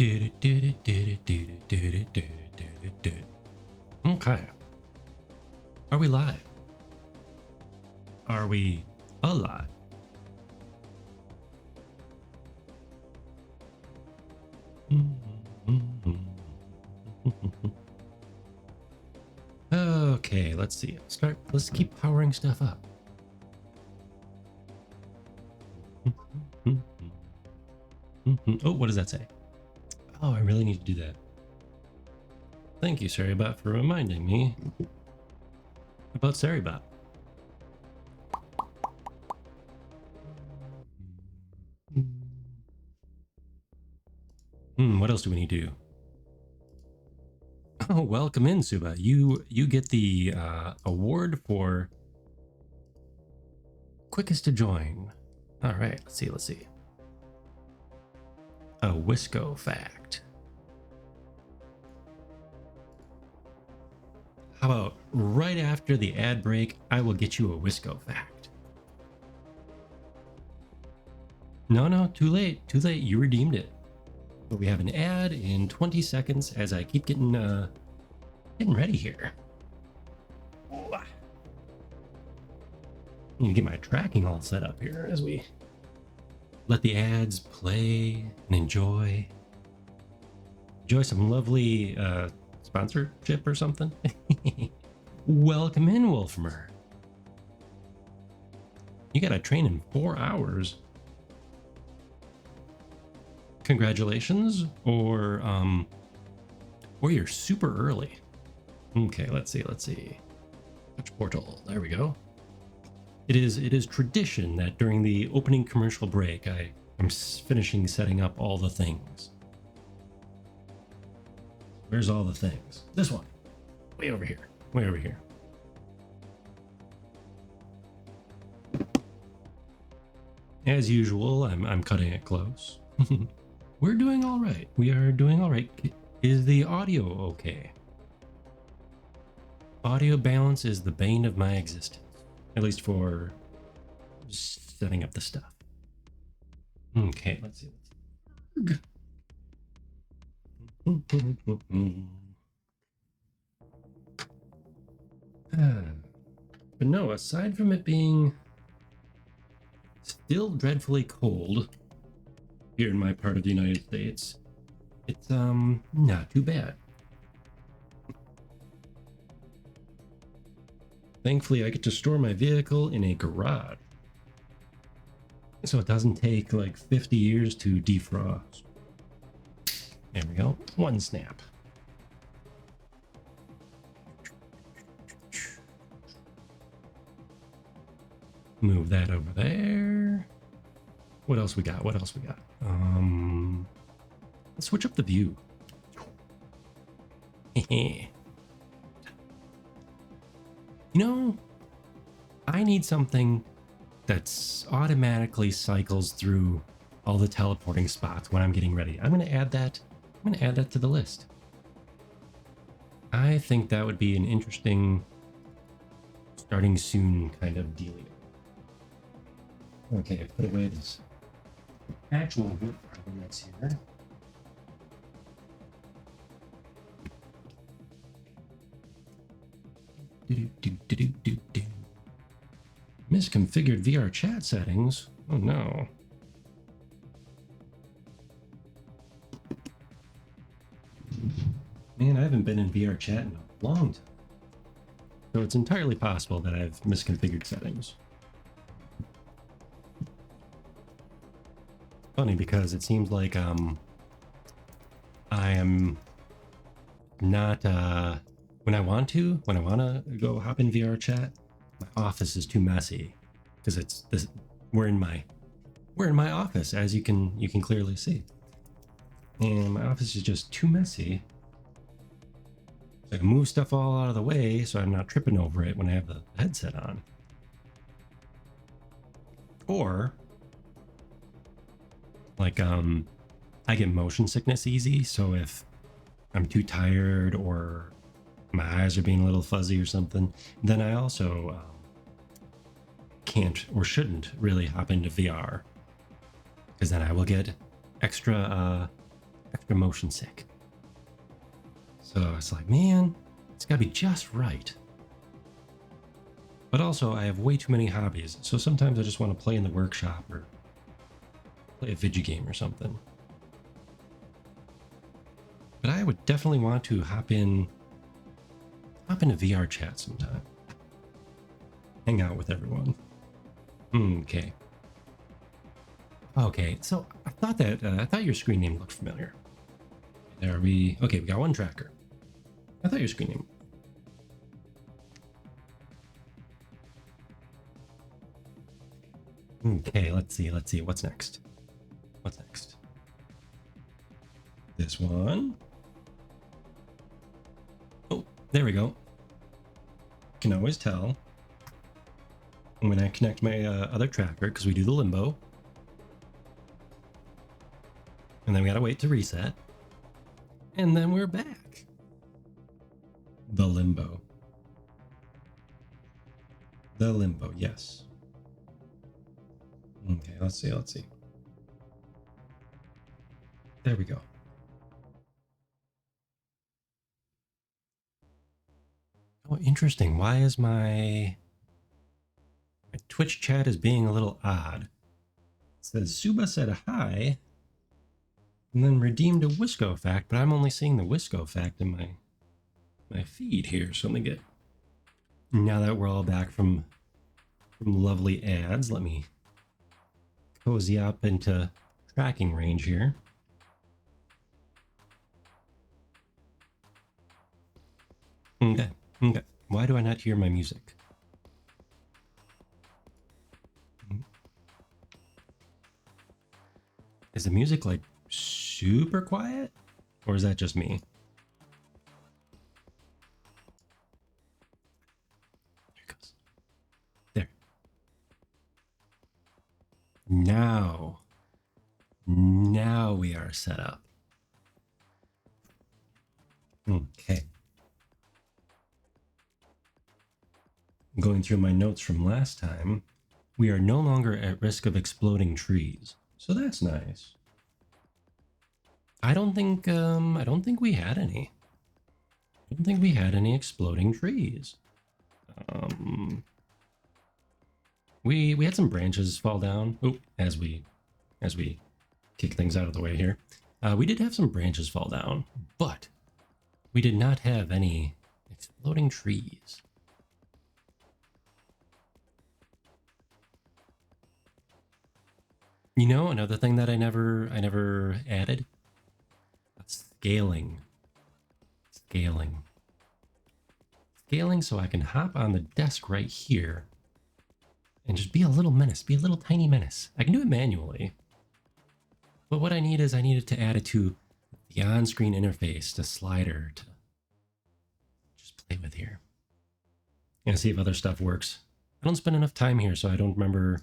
Okay. Are we live? Are we alive? Okay, let's see. Let's keep powering stuff up. Oh, what does that say? Oh, I really need to do that. Thank you, Saribot, for reminding me about Saribot. What else do we need to do? Oh, welcome in, Suba. You get the award for quickest to join. All right, let's see. A Wisco fact. How about right after the ad break, I will get you a Wisco fact. No, too late. You redeemed it. But we have an ad in 20 seconds as I keep getting ready here. I need to get my tracking all set up here as we let the ads play and enjoy some lovely sponsorship or something. Welcome in, Wolfmer. You gotta train in 4 hours. Congratulations, or you're super early. Okay, let's see. Touch portal. There we go. It is tradition that during the opening commercial break, I'm finishing setting up all the things. Where's all the things? This one. Way over here. As usual, I'm cutting it close. We're doing all right. We are doing all right. Is the audio okay? Audio balance is the bane of my existence. At least for setting up the stuff. Okay, let's see. But no, aside from it being still dreadfully cold here in my part of the United States, it's not too bad. Thankfully, I get to store my vehicle in a garage, so it doesn't take like 50 years to defrost. There we go. One snap. Move that over there. What else we got? Let's switch up the view. You know, I need something that's automatically cycles through all the teleporting spots when I'm getting ready. I'm going to add that to the list. I think that would be an interesting starting soon kind of dealio. Okay, put away this actual wood that's here. Misconfigured VR chat settings. Oh no. Man, I haven't been in VR chat in a long time. So it's entirely possible that I've misconfigured settings. Funny because it seems like I am not when I want to go hop in VR chat, my office is too messy because we're in my office, as you can clearly see, and my office is just too messy. So I can move stuff all out of the way so I'm not tripping over it when I have the headset on. Or like I get motion sickness easy, so if I'm too tired or my eyes are being a little fuzzy or something, then I also can't or shouldn't really hop into VR, because then I will get extra extra motion sick. So it's like, man, it's gotta be just right. But also, I have way too many hobbies, so sometimes I just want to play in the workshop or play a video game or something. But I would definitely want to hop into VR chat sometime. Hang out with everyone. Okay. Okay, so I thought your screen name looked familiar. Okay, we got one tracker. I thought your screen name. Okay, let's see. What's next? This one. Oh, there we go. Can always tell when I connect my other tracker, because we do the limbo. And then we gotta wait to reset. And then we're back. The limbo. The limbo, yes. Okay, let's see. There we go. Oh, interesting. Why is my Twitch chat is being a little odd? It says Suba said hi and then redeemed a Wisco fact, but I'm only seeing the Wisco fact in my feed here. So let me get, now that we're all back from lovely ads, let me cozy up into tracking range here. Okay. Why do I not hear my music? Is the music like super quiet? Or is that just me? There it goes. There. Now we are set up. Okay. Going through my notes from last time, we are no longer at risk of exploding trees. So that's nice. I don't think we had any. I don't think we had any exploding trees. We had some branches fall down. Oh, as we kick things out of the way here. We did have some branches fall down, but we did not have any exploding trees. You know, another thing that I never added? Scaling. Scaling so I can hop on the desk right here and just be a little menace, be a little tiny menace. I can do it manually. But what I need is I needed to add it to the on-screen interface, the slider to just play with here. And see if other stuff works. I don't spend enough time here, so I don't remember.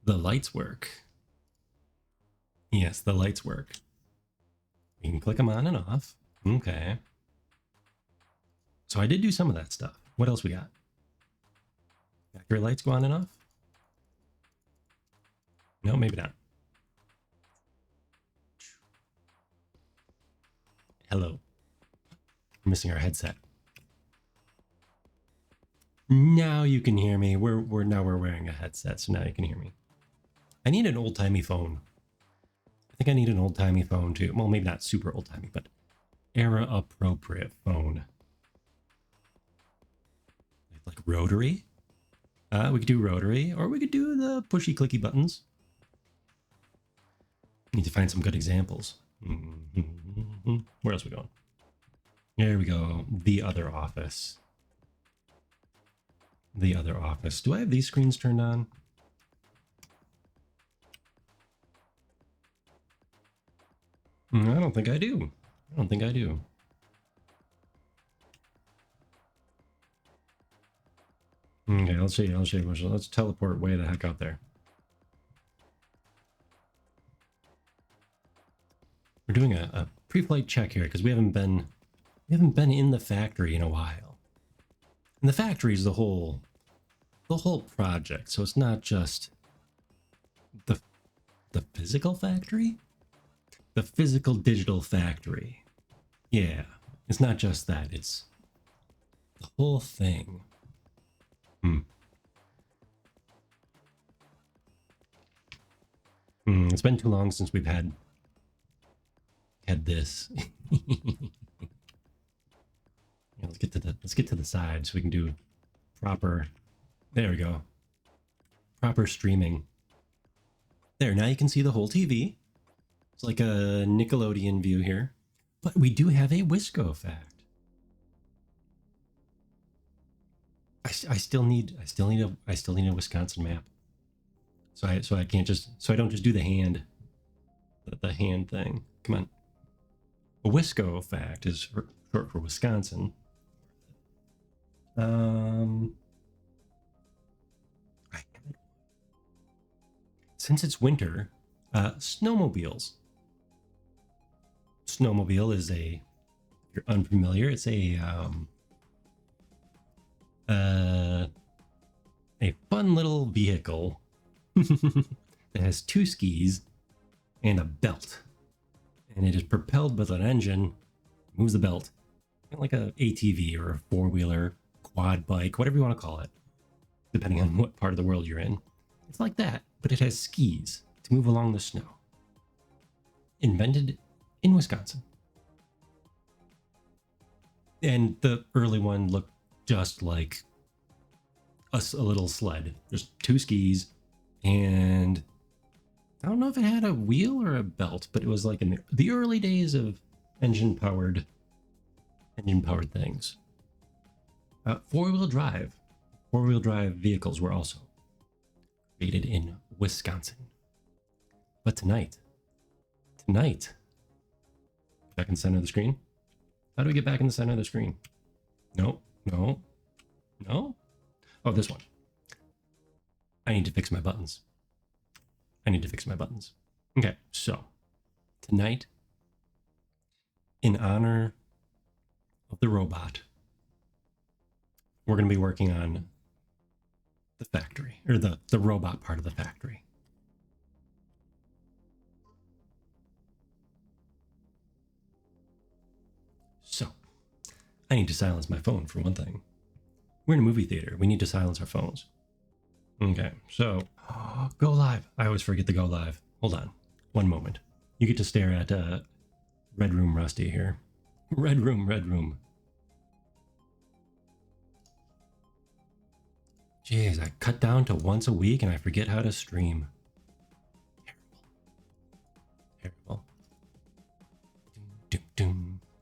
The lights work. Yes, the lights work. We can click them on and off. Okay. So I did do some of that stuff. What else we got? Factory lights go on and off? No, maybe not. Hello. We're missing our headset. Now you can hear me. We're wearing a headset, so now you can hear me. I need an old-timey phone. I think I need an old-timey phone too. Well, maybe not super old-timey, but era-appropriate phone. Like rotary? We could do rotary, or we could do the pushy clicky buttons. Need to find some good examples. Where else are we going? There we go. The other office. The other office. Do I have these screens turned on? I don't think I do. Okay, I'll show you. Let's teleport way the heck out there. We're doing a pre-flight check here because we haven't been in the factory in a while. And the factory is the whole project, so it's not just the physical factory. The physical digital factory. Yeah, it's not just that, it's the whole thing. It's been too long since we've had this. Yeah, let's get to the side so we can do proper. There we go. Proper streaming. There, now you can see the whole TV. It's like a Nickelodeon view here. But we do have a Wisco fact. I still need a Wisconsin map. So I can't just I don't just do the hand thing. Come on. A Wisco fact is short for Wisconsin. Since it's winter, snowmobiles. Snowmobile is if you're unfamiliar, it's a fun little vehicle that has 2 skis and a belt, and it is propelled with an engine. Moves the belt, like a ATV or a 4-wheeler, quad bike, whatever you want to call it, depending on what part of the world you're in. It's like that, but it has skis to move along the snow. Invented in Wisconsin. And the early one looked just like a little sled. There's 2 skis, and I don't know if it had a wheel or a belt, but it was like in the early days of engine powered things. 4-wheel drive vehicles were also created in Wisconsin. But tonight, back in the center of the screen. How do we get back in the center of the screen? No. Oh, this one. I need to fix my buttons. Okay, so tonight, in honor of the robot, we're going to be working on the factory, or the robot part of the factory. So, I need to silence my phone for one thing. We're in a movie theater. We need to silence our phones. Okay, so go live. I always forget to go live. Hold on. One moment. You get to stare at Red Room Rusty here. Red Room. Jeez, I cut down to once a week and I forget how to stream. Terrible.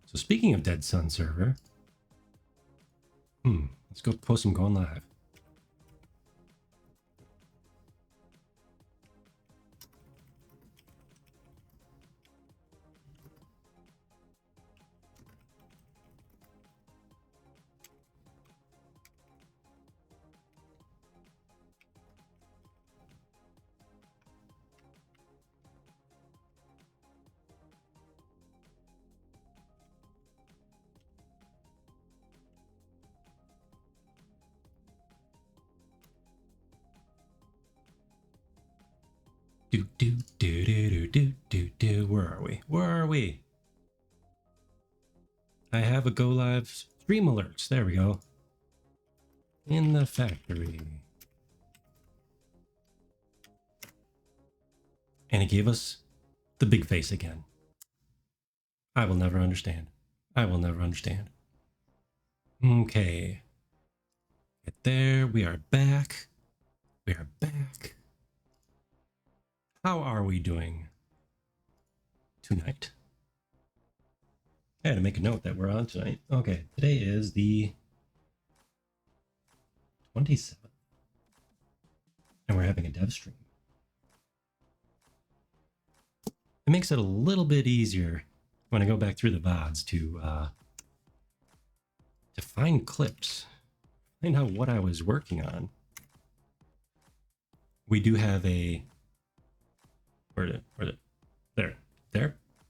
So speaking of Dead Sun server, let's go post some going live. Where are we? I have a go live stream alerts. There we go. In the factory. And it gave us the big face again. I will never understand. Okay. Get there. We are back. How are we doing tonight? I had to make a note that we're on tonight. Okay, today is the 27th. And we're having a dev stream. It makes it a little bit easier when I go back through the VODs to find clips, find out what I was working on. We do have a where's it? There.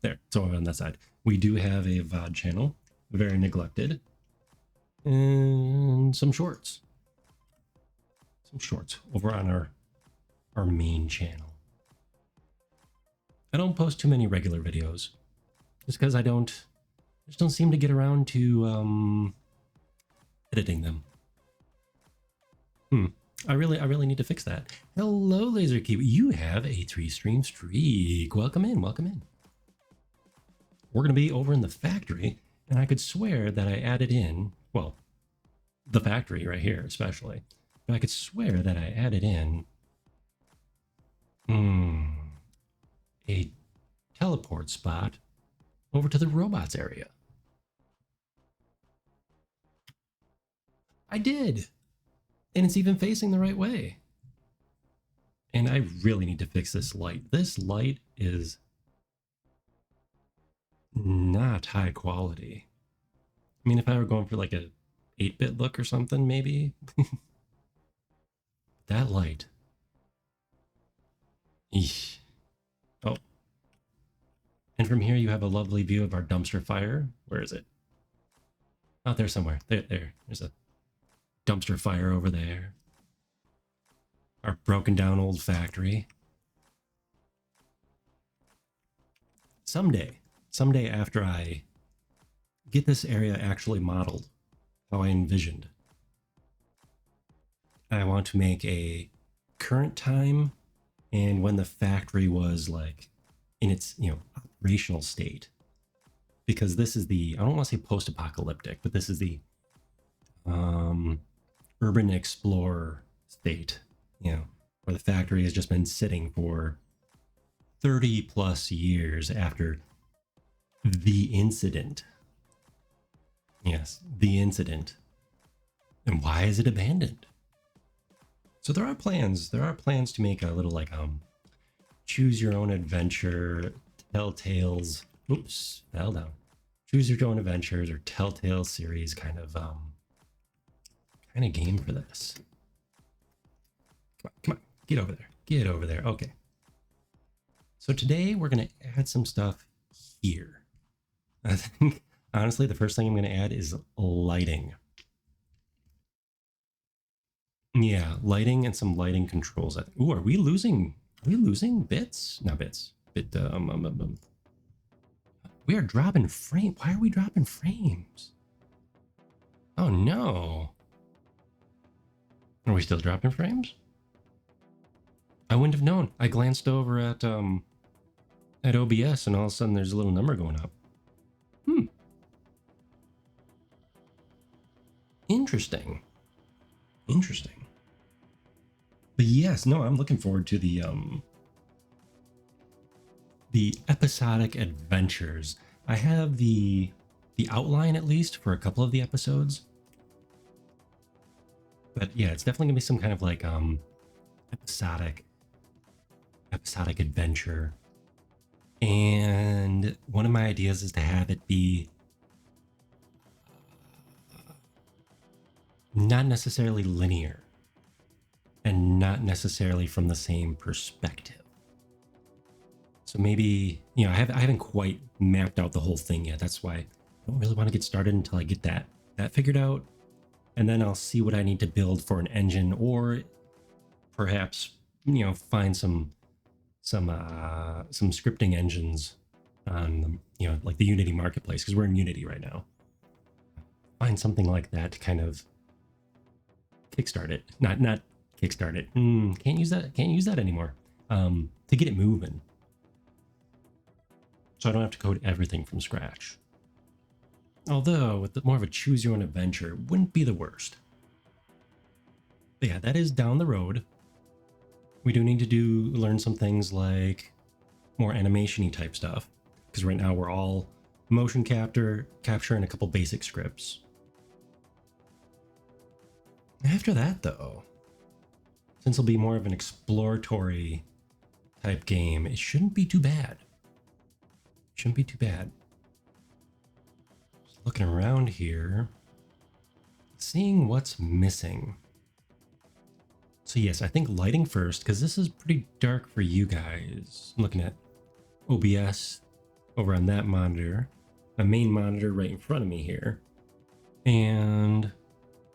It's over on that side. We do have a VOD channel, very neglected, and some shorts over on our main channel. I don't post too many regular videos just because I just don't seem to get around to editing them. I really need to fix that. Hello, Laser Kiwi. You have a 3-stream streak. Welcome in, welcome in. We're gonna be over in the factory, and I could swear that I added in, well, the factory right here especially, but I could swear that I added in a teleport spot over to the robots area. I did, and it's even facing the right way. And I really need to fix this light. This light is not high quality. I mean, if I were going for like a 8-bit look or something, maybe. That light. Eesh. Oh. And from here you have a lovely view of our dumpster fire. Where is it? Out there somewhere. There's a dumpster fire over there. Our broken down old factory. Someday after I get this area actually modeled how I envisioned, I want to make a current time and when the factory was like in its, operational state. Because this is the, I don't want to say post-apocalyptic, but this is the urban explorer state, where the factory has just been sitting for 30 plus years after the incident. Yes, the incident. And why is it abandoned? So there are plans to make a little like choose your own adventure, Telltales. Oops, fell down. Choose your own adventures or Telltale series kind of game for this. Come on, get over there. Okay. So today we're gonna add some stuff here. I think honestly the first thing I'm gonna add is lighting. Yeah, lighting and some lighting controls. Ooh, are we losing bits? Not bits. We are dropping frame. Why are we dropping frames? Oh no. Are we still dropping frames? I wouldn't have known. I glanced over at OBS and all of a sudden there's a little number going up. Interesting. But yes, no, I'm looking forward to the episodic adventures. I have the outline at least for a couple of the episodes. But yeah, it's definitely gonna be some kind of like episodic adventure. And one of my ideas is to have it be not necessarily linear and not necessarily from the same perspective. So maybe, I haven't quite mapped out the whole thing yet. That's why I don't really want to get started until I get that figured out. And then I'll see what I need to build for an engine, or perhaps, find some scripting engines on, like the Unity marketplace, because we're in Unity right now. Find something like that to kind of kickstart it. Not kickstart it. Can't use that anymore. To get it moving. So I don't have to code everything from scratch. Although, with more of a choose your own adventure, wouldn't be the worst. But yeah, that is down the road. We do need to learn some things like more animation-y type stuff. Because right now we're all motion capture and a couple basic scripts. After that, though, since it'll be more of an exploratory type game, it shouldn't be too bad. Just looking around here, seeing what's missing. So yes, I think lighting first, because this is pretty dark for you guys. I'm looking at OBS over on that monitor, a main monitor right in front of me here. And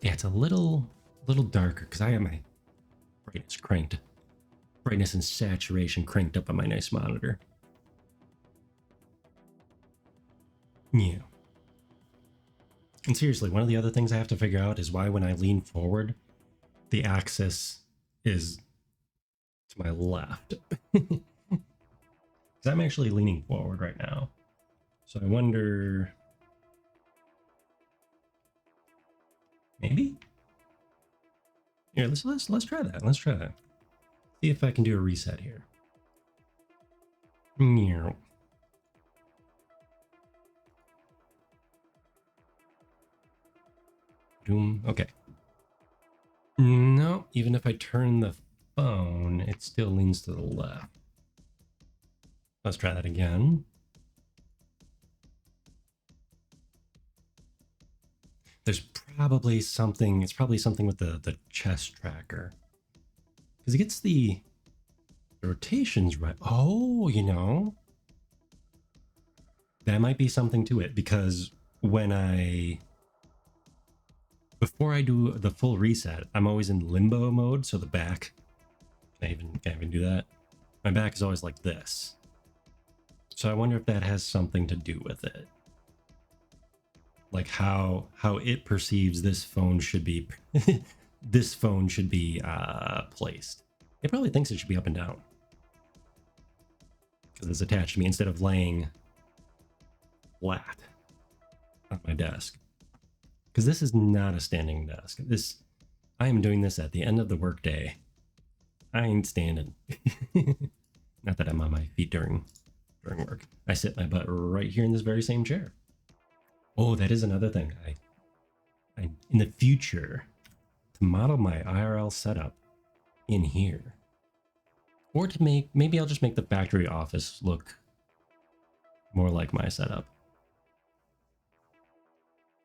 yeah, it's a little darker because I have my brightness and saturation cranked up on my nice monitor. Yeah. And seriously, one of the other things I have to figure out is why when I lean forward, the axis is to my left. Because I'm actually leaning forward right now. So I wonder... Maybe? Here, let's try that. Let's try that. See if I can do a reset here. Meow. Doom. Okay. No, even if I turn the phone, it still leans to the left. Let's try that again. There's probably something, it's probably something with the chest tracker. Because it gets the rotations right. Oh, you know, that might be something to it, because when before I do the full reset, I'm always in limbo mode, so the back, can't even do that. My back is always like this. So I wonder if that has something to do with it. Like how it perceives this phone should be this phone should be placed. It probably thinks it should be up and down because it's attached to me instead of laying flat on my desk. Because this is not a standing desk. I am doing this at the end of the workday. I ain't standing. Not that I'm on my feet during work. I sit my butt right here in this very same chair. Oh, that is another thing. I in the future, to model my IRL setup in here, or to maybe I'll just make the factory office look more like my setup.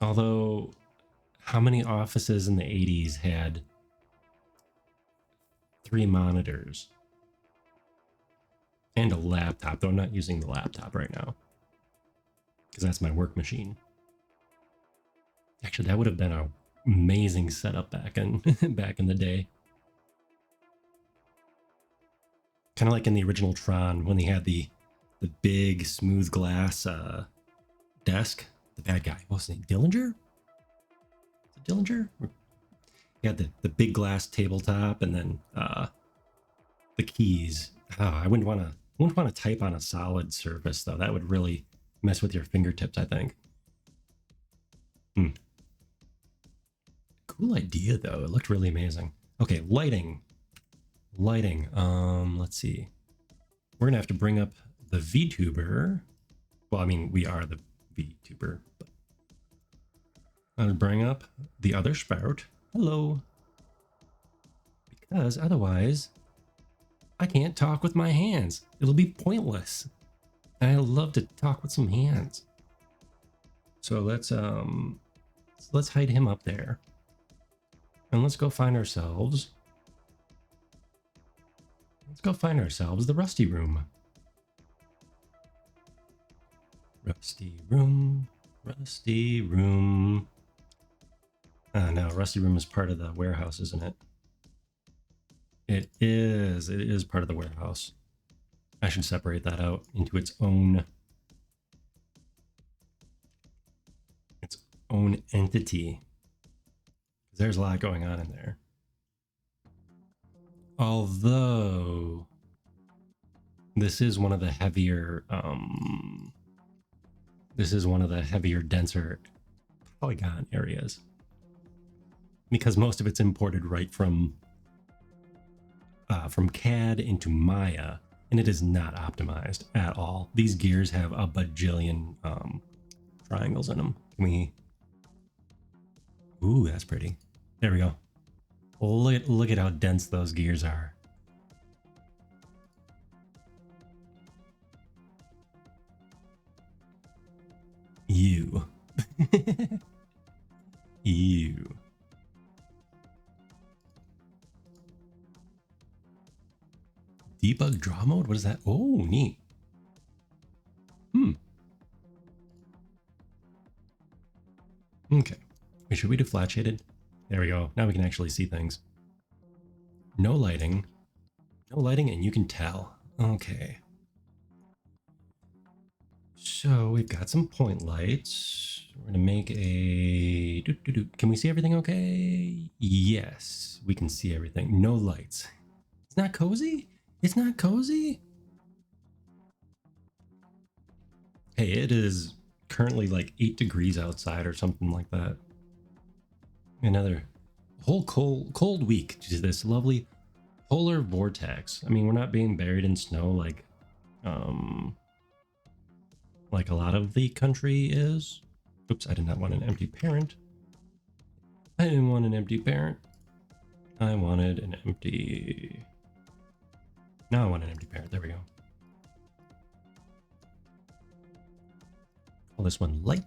Although, how many offices in the 80s had 3 monitors and a laptop? Though I'm not using the laptop right now because that's my work machine. Actually, that would have been an amazing setup back in the day. Kind of like in the original Tron when they had the big smooth glass desk. The bad guy, what's his name? Dillinger? Is it Dillinger? He had the big glass tabletop and then the keys. Oh, I wouldn't want to type on a solid surface though. That would really mess with your fingertips, I think. Cool idea though. It looked really amazing. Okay, lighting. Let's see. We're gonna have to bring up the VTuber. Well, I mean, we are the VTuber, but I'll bring up the other spout. Hello. Because otherwise, I can't talk with my hands. It'll be pointless. I love to talk with some hands. So let's hide him up there. And let's go find ourselves. Let's go find ourselves the Rusty Room. Rusty Room. Rusty Room. No, Rusty Room is part of the warehouse, isn't it? It is part of the warehouse. I should separate that out into its own entity. There's a lot going on in there. Although this is one of the heavier denser polygon areas. Because most of it's imported right from CAD into Maya, and it is not optimized at all. These gears have a bajillion triangles in them. Ooh, that's pretty. There we go. Look at how dense those gears are. Ew. Ew. Debug draw mode? What is that? Oh, neat. Okay. Should we do flat shaded? There we go. Now we can actually see things. No lighting. No lighting, and you can tell. Okay. So we've got some point lights. We're gonna make a. Can we see everything okay? Yes, we can see everything. No lights. It's not cozy? It's not cozy? Hey, it is currently like 8 degrees outside or something like that. Another whole cold week due to this lovely polar vortex. I mean, we're not being buried in snow like a lot of the country is. Oops, I did not want an empty parent. I didn't want an empty parent. I wanted an empty. Now I want an empty parent. There we go. Call this one light.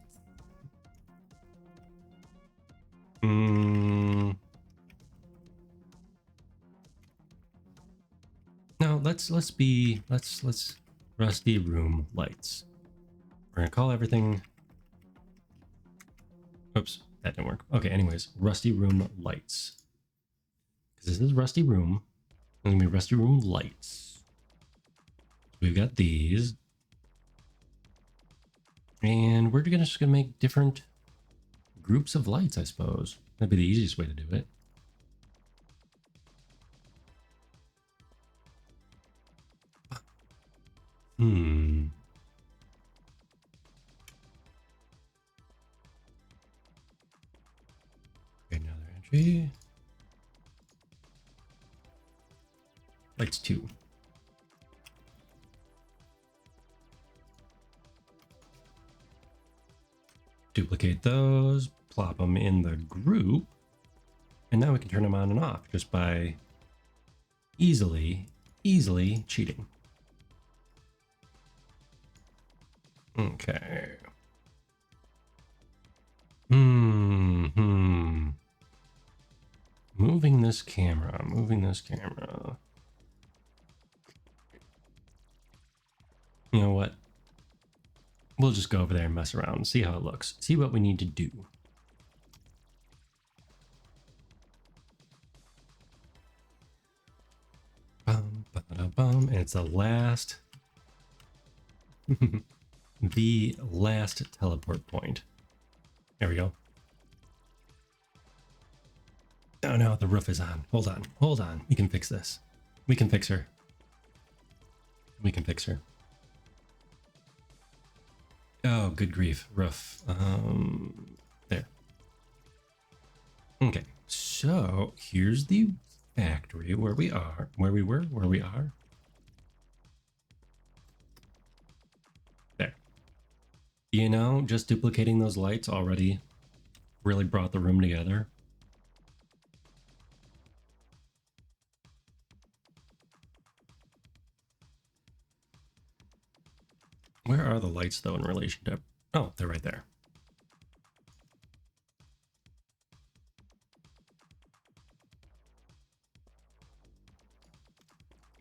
Now let's rusty room lights. We're gonna call everything. Oops, that didn't work. Okay, anyways, rusty room lights. Because this is rusty room. It's gonna be rusty room lights. We've got these. And we're just gonna make different groups of lights, I suppose. That'd be the easiest way to do it. Okay, another entry. Lights 2. Duplicate those, plop them in the group, and now we can turn them on and off just by easily cheating. Okay. Moving this camera. You know what? We'll just go over there and mess around, see how it looks, see what we need to do. And it's the last the last teleport point. There we go. Oh no, the roof is on. Hold on. We can fix this. We can fix her. Oh, good grief. Roof. There. Okay, so here's the factory where we are. Where we are. There. You know, just duplicating those lights already really brought the room together. Where are the lights, though, in relation to... Oh, they're right there.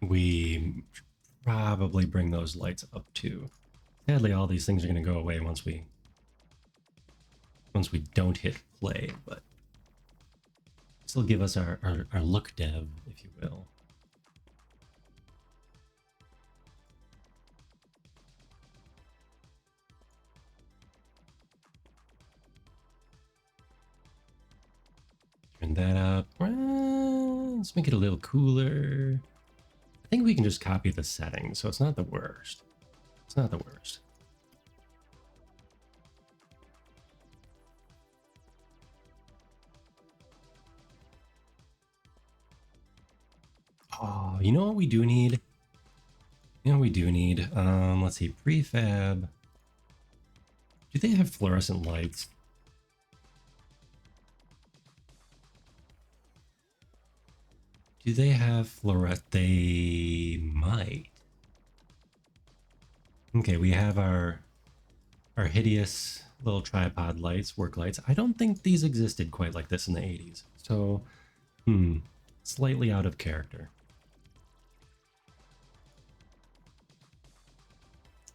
We should probably bring those lights up, too. Sadly, all these things are going to go away once we don't hit play, but still give us our look dev, if you will. Turn that up. Let's make it a little cooler. I think we can just copy the settings, so it's not the worst. Oh, you know what we do need? Let's see, prefab. Do they have fluorescent lights? Do they have fluorescent? They might. Okay, we have our hideous little tripod lights, work lights. I don't think these existed quite like this in the 80s. So, slightly out of character.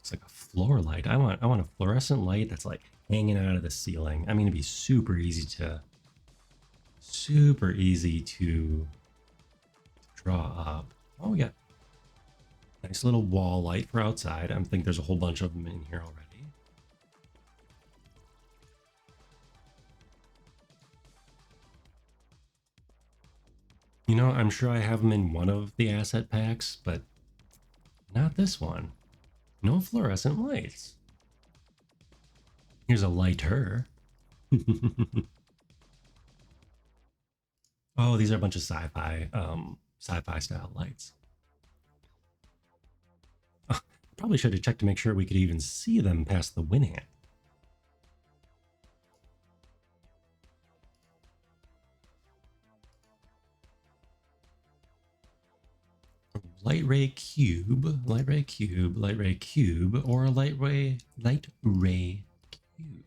It's like a floor light. I want a fluorescent light that's like hanging out of the ceiling. I mean, it'd be super easy to draw up. Oh, we got nice little wall light for outside. I think there's a whole bunch of them in here already. You know, I'm sure I have them in one of the asset packs, but not this one. No fluorescent lights. Here's a lighter. Oh, these are a bunch of sci-fi style lights. Oh, probably should have checked to make sure we could even see them past the Winamp. Light ray cube, light ray cube, light ray cube, or a light ray cube.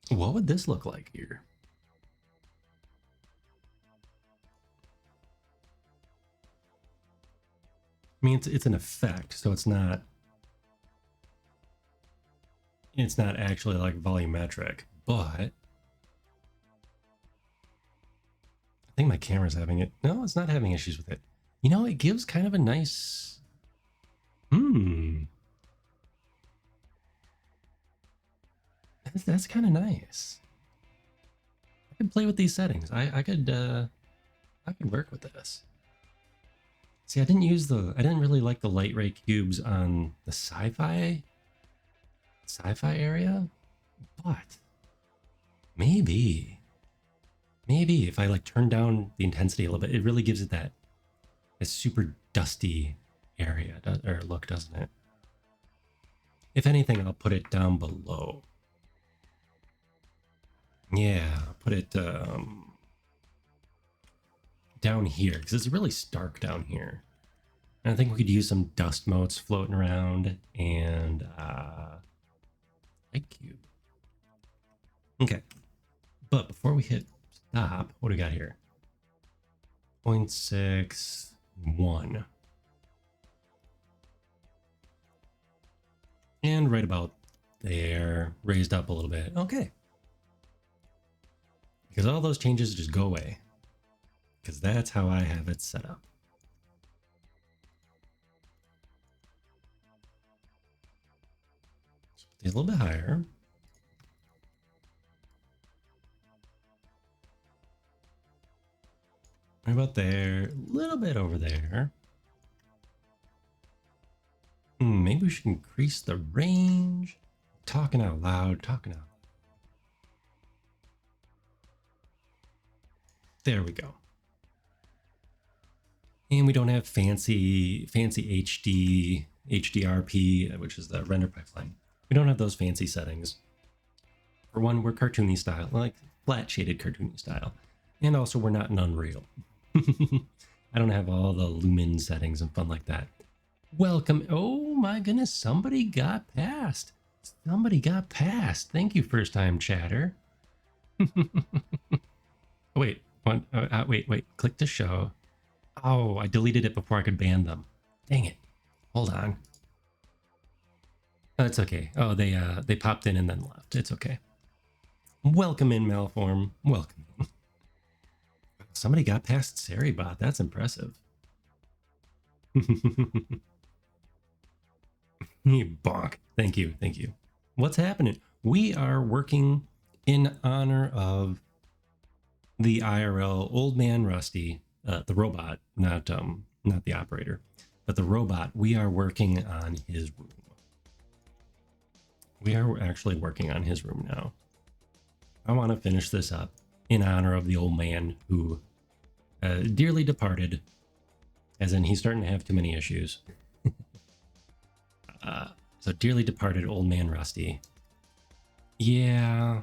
What would this look like here? I mean, it's an effect, so it's not actually like volumetric, but I think my camera's having it. No, it's not having issues with it. You know, it gives kind of a nice that's kind of nice. I could play with these settings. I could work with this. See, I didn't really like the light ray cubes on the sci-fi area, but maybe if I like turn down the intensity a little bit, it really gives it that super dusty area or look, doesn't it? If anything, I'll put it down below. Yeah, I'll put it down here because it's really stark down here. And I think we could use some dust motes floating around and light cube. Okay, but before we hit stop, what do we got here? 0.61. And right about there, raised up a little bit. Okay. Because all those changes just go away. Because that's how I have it set up. So put these a little bit higher. Right about there, a little bit over there. Maybe we should increase the range. Talking out loud, talking out. There we go. And we don't have fancy HDRP, which is the render pipeline. We don't have those fancy settings. For one, we're cartoony style, like flat shaded cartoony style. And also we're not in Unreal. I don't have all the lumen settings and fun like that. Welcome. Oh my goodness, somebody got past. Somebody got past. Thank you, first time chatter. Wait, wait. Click to show. Oh, I deleted it before I could ban them. Dang it. Hold on. Oh, it's okay. Oh, they popped in and then left. It's okay. Welcome in, Malform. Welcome in. Somebody got past Saribot. That's impressive. Bonk. Thank you. Thank you. What's happening? We are working in honor of the IRL Old Man Rusty, the robot, not the operator, but the robot. We are working on his room. We are actually working on his room now. I want to finish this up in honor of the old man who dearly departed, as in he's starting to have too many issues. So dearly departed old man Rusty. Yeah,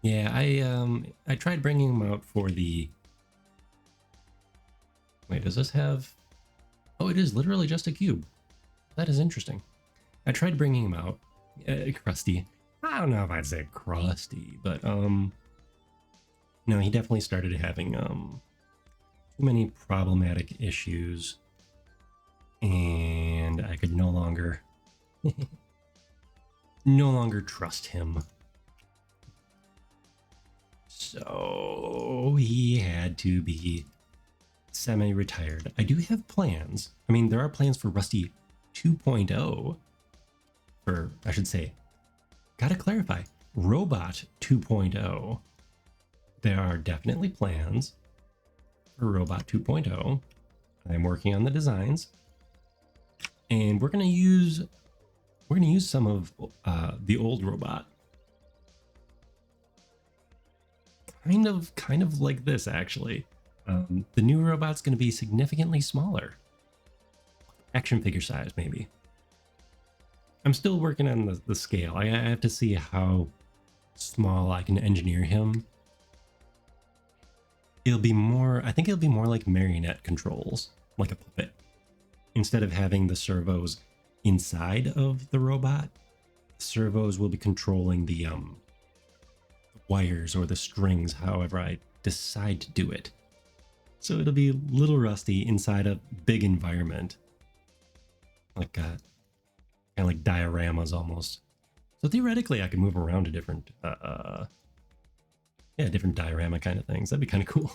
I tried bringing him out for the... Wait, does this have... Oh, it is literally just a cube. That is interesting. I tried bringing him out. Crusty. I don't know if I'd say crusty, but no, he definitely started having too many problematic issues, and I could no longer trust him. So he had to be semi-retired. I do have plans. I mean, there are plans for Rusty 2.0. For, I should say, gotta clarify, Robot 2.0. There are definitely plans for Robot 2.0. I'm working on the designs, and we're gonna use some of the old robot. Kind of like this, actually. The new robot's going to be significantly smaller. Action figure size, maybe. I'm still working on the scale. I have to see how small I can engineer him. I think it'll be more like marionette controls, like a puppet. Instead of having the servos inside of the robot, servos will be controlling the wires or the strings, however I decide to do it. So it'll be a little rusty inside a big environment, like kind of like dioramas almost. So theoretically, I could move around to different, different diorama kind of things. That'd be kind of cool.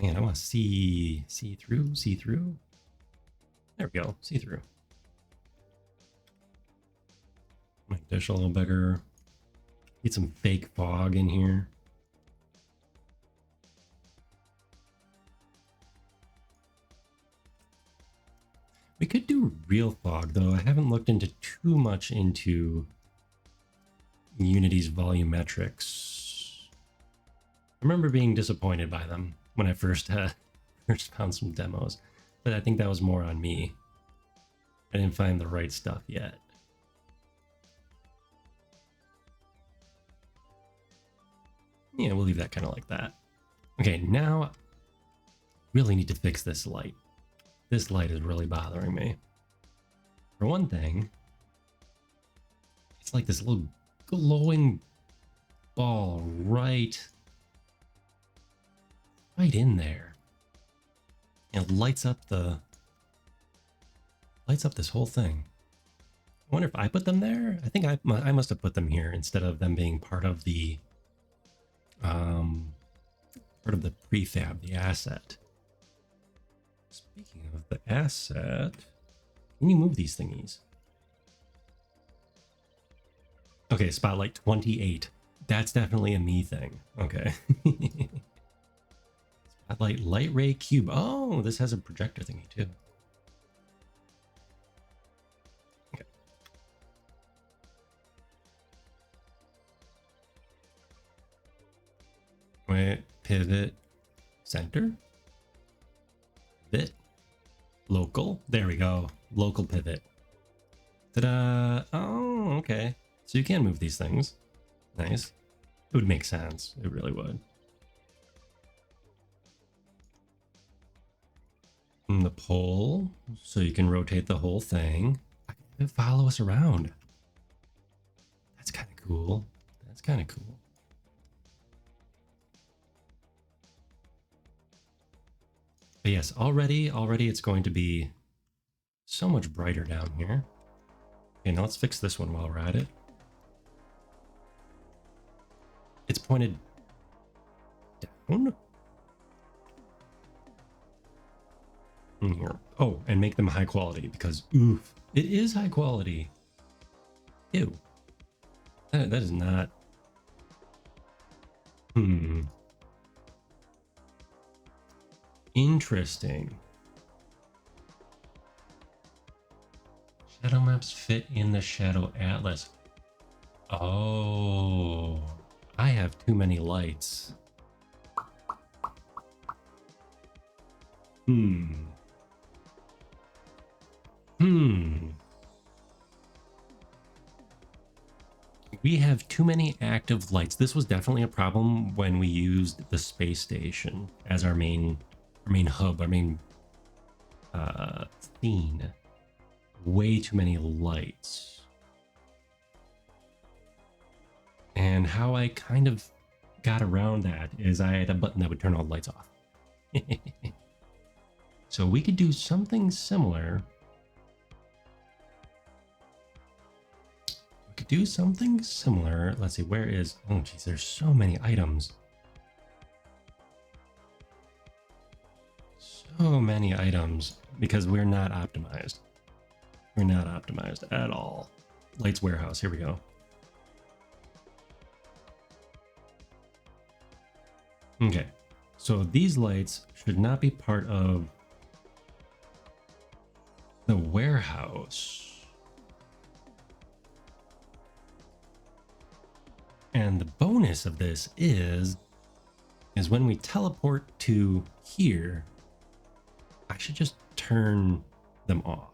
Man, I want to see through. There we go, see through. Make this a little bigger. Get some fake fog in here. We could do real fog, though. I haven't looked into too much into Unity's volumetrics. I remember being disappointed by them when I first found some demos, but I think that was more on me. I didn't find the right stuff yet. Yeah, we'll leave that kind of like that. Okay, now really need to fix this light. This light is really bothering me. For one thing, it's like this little glowing ball right in there. And it lights up this whole thing. I wonder if I put them there? I think I must have put them here instead of them being part of the prefab, the asset. Speaking of the asset, can you move these thingies? Okay, spotlight 28. That's definitely a me thing. Okay. Spotlight light ray cube. Oh, this has a projector thingy too. Okay. Wait, pivot, center, pivot, local. There we go. Local pivot. Ta-da! Oh, okay. So you can move these things. Nice. It would make sense. It really would. And the pole, so you can rotate the whole thing. Follow us around. That's kind of cool. That's kind of cool. But yes, already it's going to be so much brighter down here. Okay, now let's fix this one while we're at it. It's pointed down. In here. Oh, and make them high quality because oof, it is high quality. Ew. That is not. Interesting. Shadow maps fit in the Shadow Atlas. Oh, I have too many lights. We have too many active lights. This was definitely a problem when we used the space station as our main hub, our main scene. Way too many lights. And how I kind of got around that is I had a button that would turn all the lights off. So we could do something similar. Let's see, where is, oh geez, there's so many items. So many items because we're not optimized. We're not optimized at all. lights warehouse. Here we go. Okay, so these lights should not be part of the warehouse. And the bonus of this is when we teleport to here, I should just turn them off.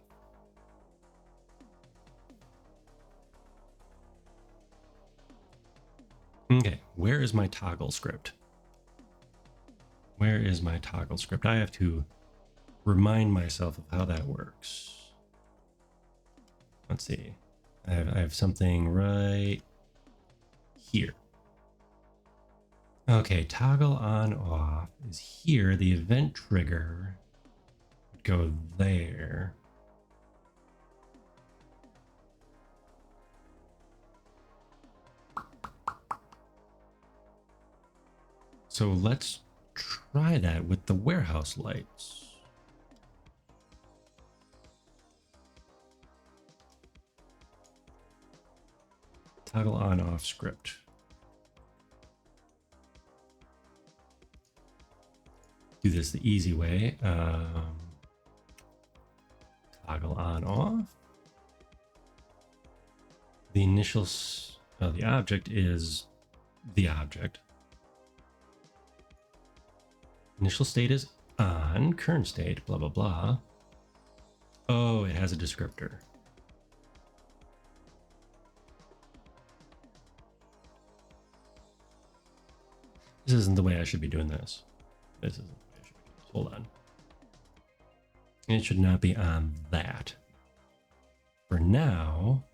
Okay, where is my toggle script? Where is my toggle script? I have to remind myself of how that works. Let's see. I have something right here. Okay, toggle on off is here. The event trigger would go there. So let's try that with the warehouse lights. Toggle on off script. Do this the easy way. Toggle on off. The initial, the object is the object. Initial state is on, current state, blah, blah, blah. Oh, it has a descriptor. This isn't the way I should be doing this. This isn't the way I should be doing this. Hold on. It should not be on that. For now,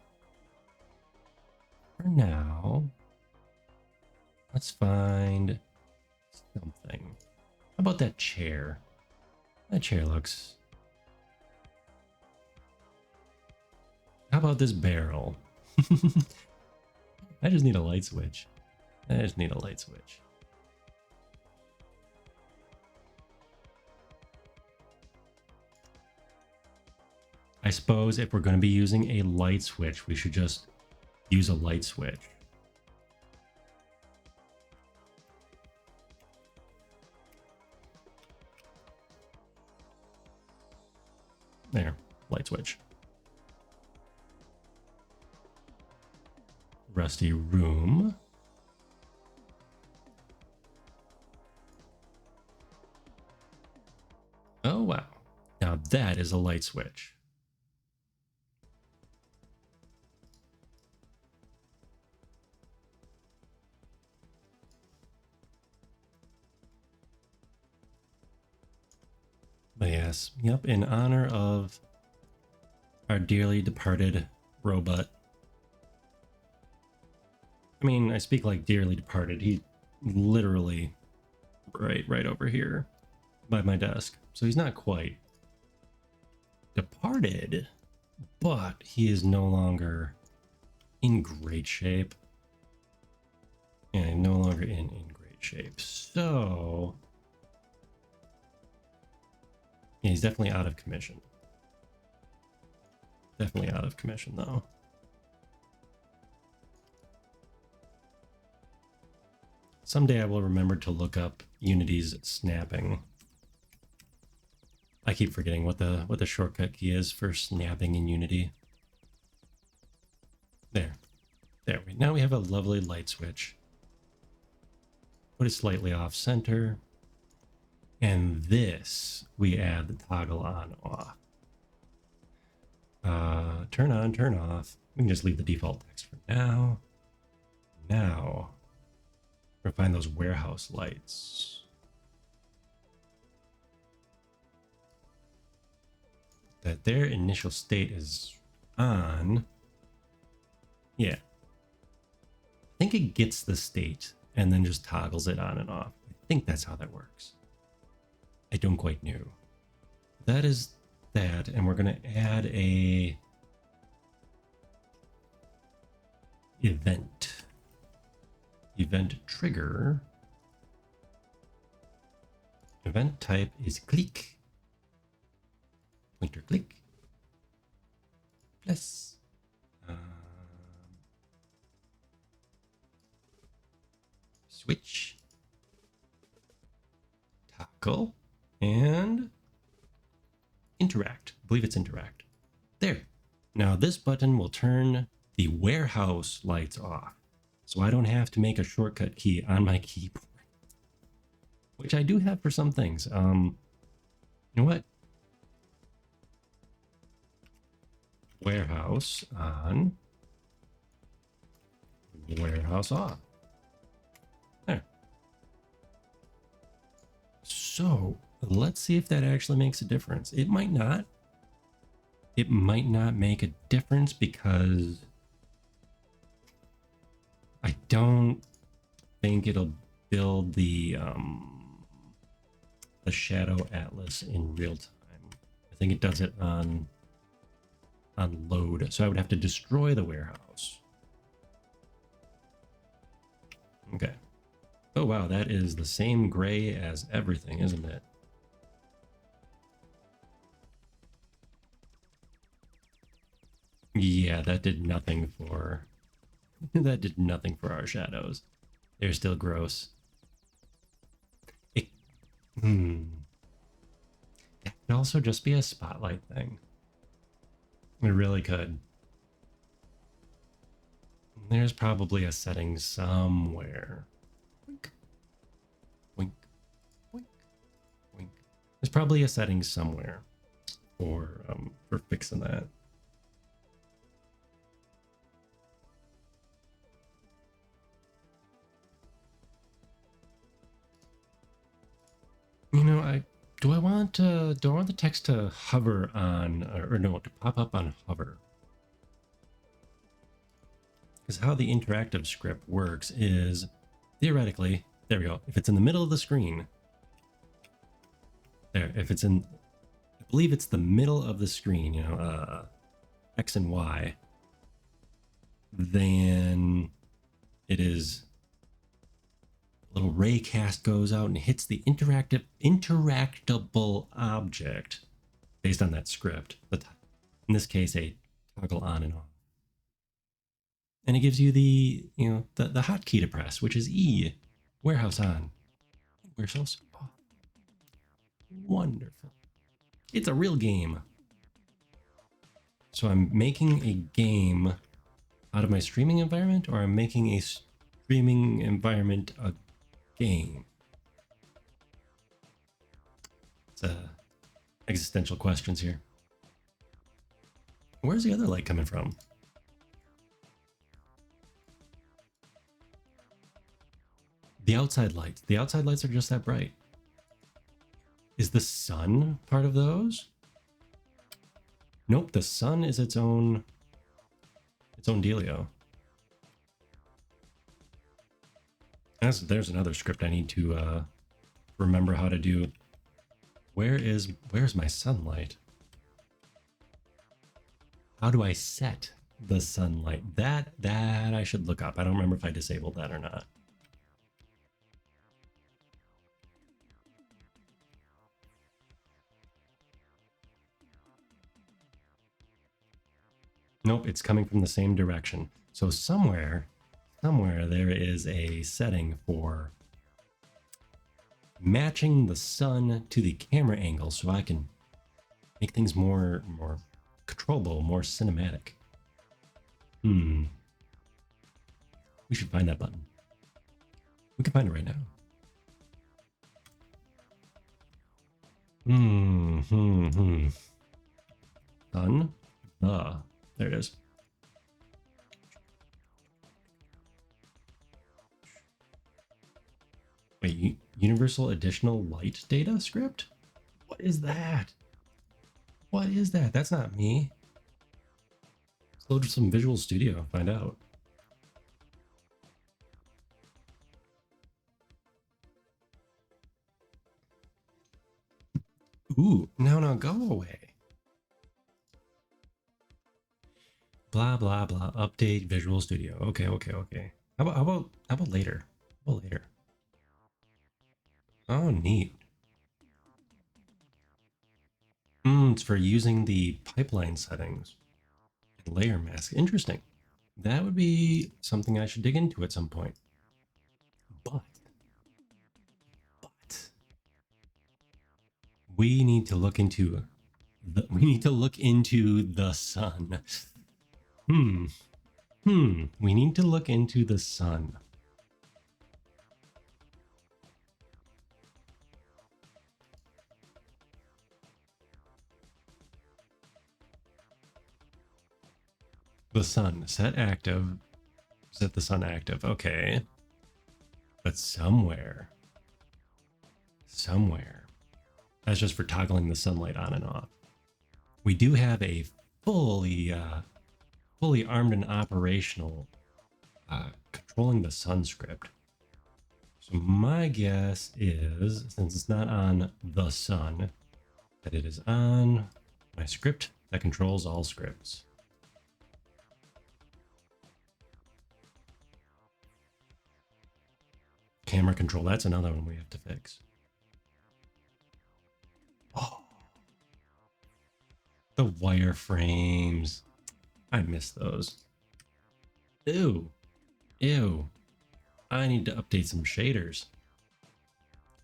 let's find something. How about that chair? That chair looks... How about this barrel? I just need a light switch. I just need a light switch. I suppose if we're going to be using a light switch, we should just use a light switch. There, light switch. Rusty room. Oh, wow. Now that is a light switch. But yes, yep, in honor of our dearly departed robot. I mean, I speak like dearly departed. He literally right over here by my desk. So he's not quite departed, but he is no longer in great shape. And no longer in great shape. So yeah, he's definitely out of commission. Definitely out of commission, though. Someday I will remember to look up Unity's snapping. I keep forgetting what the shortcut key is for snapping in Unity. There. Now we have a lovely light switch. Put it slightly off center. And this, we add the toggle on off. Turn on, turn off. We can just leave the default text for now. Now, we're gonna find those warehouse lights. That their initial state is on. Yeah. I think it gets the state and then just toggles it on and off. I think that's how that works. I don't quite know. That is that, and we're going to add a event trigger. Event type is click. Pointer click. Plus Switch. Toggle. And interact. I believe it's interact. There. Now this button will turn the warehouse lights off. So I don't have to make a shortcut key on my keyboard. Which I do have for some things. You know what? Warehouse on. Warehouse off. There. So let's see if that actually makes a difference. It might not. It might not make a difference because I don't think it'll build the Shadow Atlas in real time. I think it does it on load. So I would have to destroy the warehouse. Okay. Oh wow, that is the same gray as everything, isn't it? Yeah, that did nothing for that did nothing for our shadows. They're still gross. It That could also just be a spotlight thing. It really could. There's probably a setting somewhere. Wink. Wink. Wink. Wink. There's probably a setting somewhere for fixing that. You know, do I want the text to hover on, or no, to pop up on hover? Because how the interactive script works is, theoretically, there we go. If it's in the middle of the screen, there. If it's in, I believe it's the middle of the screen, you know, X and Y, then it is. Little ray cast goes out and hits the interactable object based on that script. In this case, a toggle on and off. And it gives you the, you know, the hotkey to press, which is E. Warehouse on. Warehouse off. Wonderful. It's a real game. So I'm making a game out of my streaming environment, or I'm making a streaming environment a game. It's existential questions here. Where's the other light coming from? The outside lights. The outside lights are just that bright. Is the sun part of those? Nope, the sun is its own dealio. There's another script I need to remember how to do. Where's my sunlight? How do I set the sunlight? That I should look up. I don't remember if I disabled that or not. Nope, it's coming from the same direction. So somewhere there is a setting for matching the sun to the camera angle so I can make things more controllable, more cinematic. We should find that button. We can find it right now. Sun. There it is. Wait, Universal Additional Light Data Script? What is that? What is that? That's not me. Let's load some Visual Studio and find out. Ooh, no, go away. Blah blah blah. Update Visual Studio. Okay. How about later? How about later? Oh, neat. It's for using the pipeline settings. Layer mask. Interesting. That would be something I should dig into at some point. But We need to look into the sun. We need to look into the sun. The sun set active. Set the sun active. Okay. But somewhere. That's just for toggling the sunlight on and off. We do have a fully armed and operational controlling the sun script. So my guess is, since it's not on the sun, that it is on my script that controls all scripts. Camera control, that's another one we have to fix. Oh, the wireframes. I miss those. Ew. I need to update some shaders.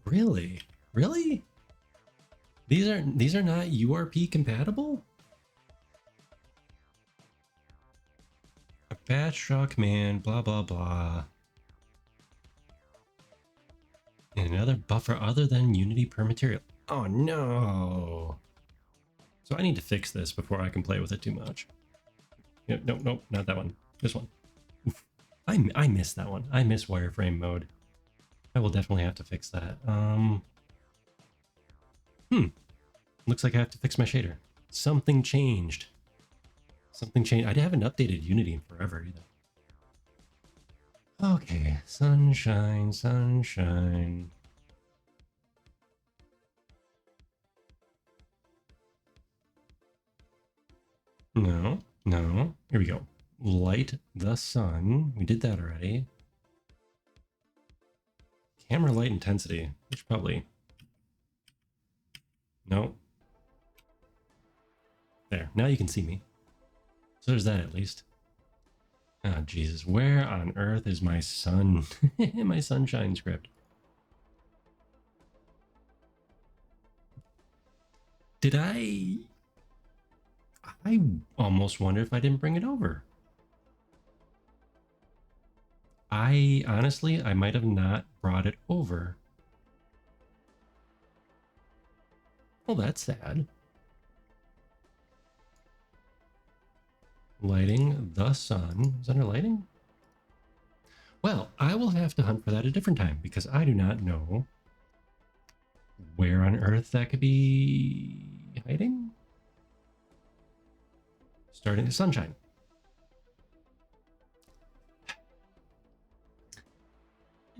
Really? These are not URP compatible? A batch draw command, blah blah blah. And another buffer other than Unity per material. Oh no. So I need to fix this before I can play with it too much. Nope, not that one. This one. Oof. I miss that one. I miss wireframe mode. I will definitely have to fix that. Looks like I have to fix my shader. Something changed. I haven't updated Unity in forever either. Okay, sunshine. No. Here we go. Light the sun. We did that already. Camera light intensity, which probably... No. There, now you can see me. So there's that at least. Oh, Jesus. Where on earth is my sun? My sunshine script. Did I almost wonder if I didn't bring it over. Honestly, I might have not brought it over. Well, that's sad. Lighting the sun. Is under lighting? Well, I will have to hunt for that a different time because I do not know where on earth that could be hiding. Starting the sunshine.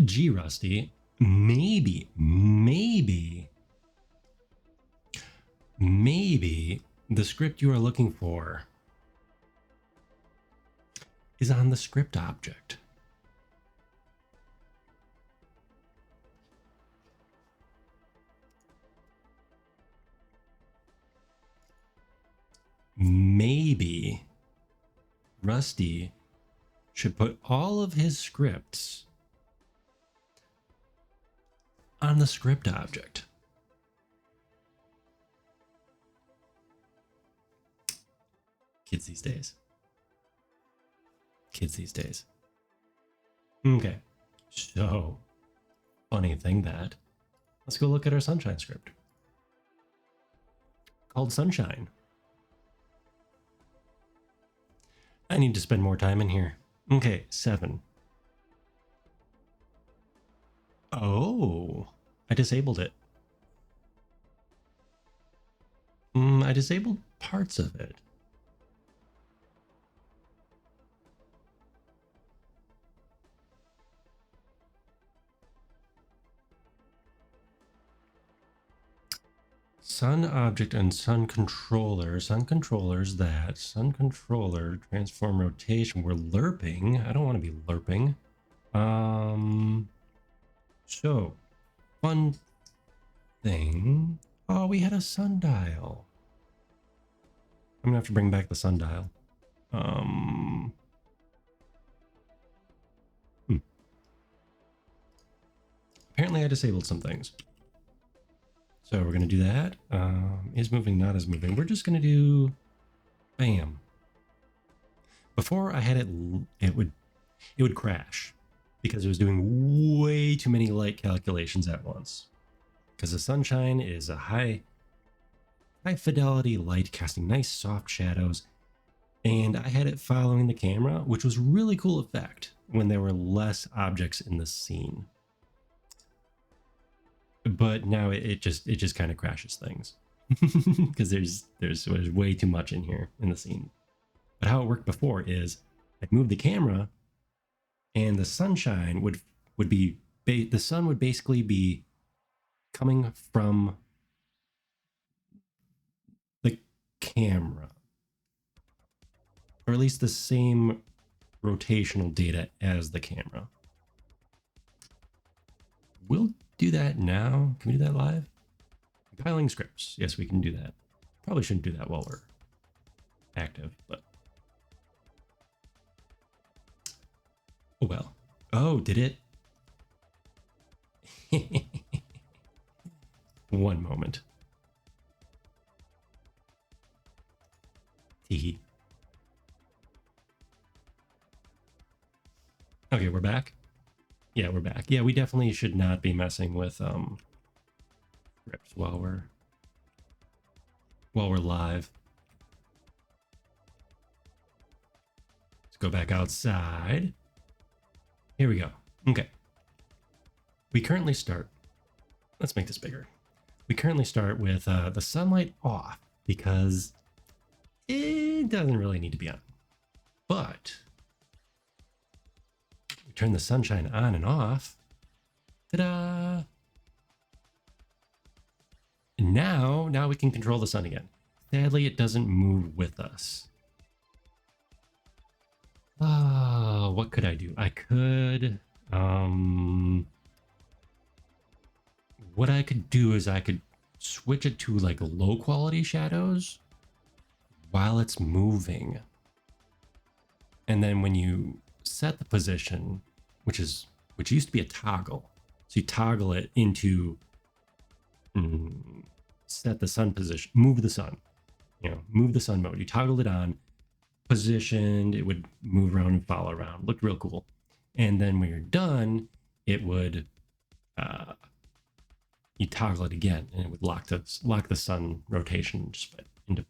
Gee, Rusty, maybe the script you are looking for is on the script object. Maybe Rusty should put all of his scripts on the script object. Kids these days. Okay. So, funny thing that, let's go look at our sunshine script. Called Sunshine. I need to spend more time in here. Okay, 7. Oh, I disabled it. I disabled parts of it. Sun object and sun controller. Sun controller's that. Sun controller, transform rotation. We're lerping. I don't want to be lerping. So, fun thing. Oh, we had a sundial. I'm gonna have to bring back the sundial. Apparently I disabled some things. So we're going to do that. Is moving, not as moving. We're just going to do bam. Before I had it would crash because it was doing way too many light calculations at once. Because the sunshine is a high fidelity light casting nice soft shadows, and I had it following the camera, which was really cool effect when there were less objects in the scene. But now it just kind of crashes things because there's way too much in here in the scene. But how it worked before is I'd move the camera and the sunshine would be the sun would basically be coming from the camera, or at least the same rotational data as the camera. We'll do that now. Can we do that live? Compiling scripts. Yes, we can do that. Probably shouldn't do that while we're active, but oh well. Oh, did it? One moment. Teehee. Okay, we're back. Yeah, we're back. Yeah, we definitely should not be messing with scripts while we're live. Let's go back outside. Here we go. Okay. We currently start. Let's make this bigger. We currently start with the sunlight off because it doesn't really need to be on. But we turn the sunshine on and off. Ta-da! And now we can control the sun again. Sadly, it doesn't move with us. What could I do? I could, what I could do is I could switch it to like low quality shadows while it's moving. And then when you set the position, which used to be a toggle, so you toggle it into set the sun position, move the sun, move the sun mode. You toggled it on, positioned, it would move around and follow around. Looked real cool. And then when you're done, it would you toggle it again, and it would lock the sun rotation just into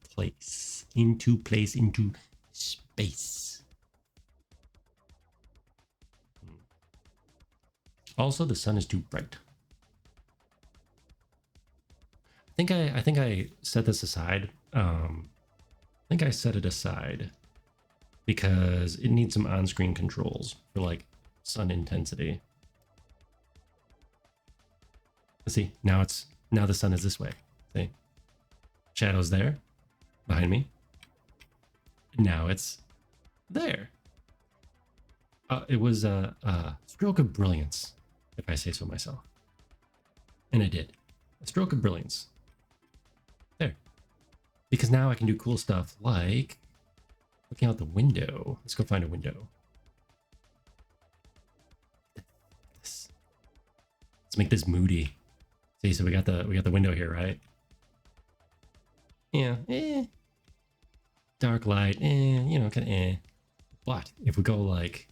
space. Also, the sun is too bright. I think I set this aside. I think I set it aside because it needs some on-screen controls for like sun intensity. Let's see, now the sun is this way. See, shadows there behind me. Now it's there. It was a stroke of brilliance, if I say so myself. And I did. A stroke of brilliance. There. Because now I can do cool stuff like looking out the window. Let's go find a window. Let's make this moody. See, so we got the window here, right? Yeah, dark light, kind of But if we go like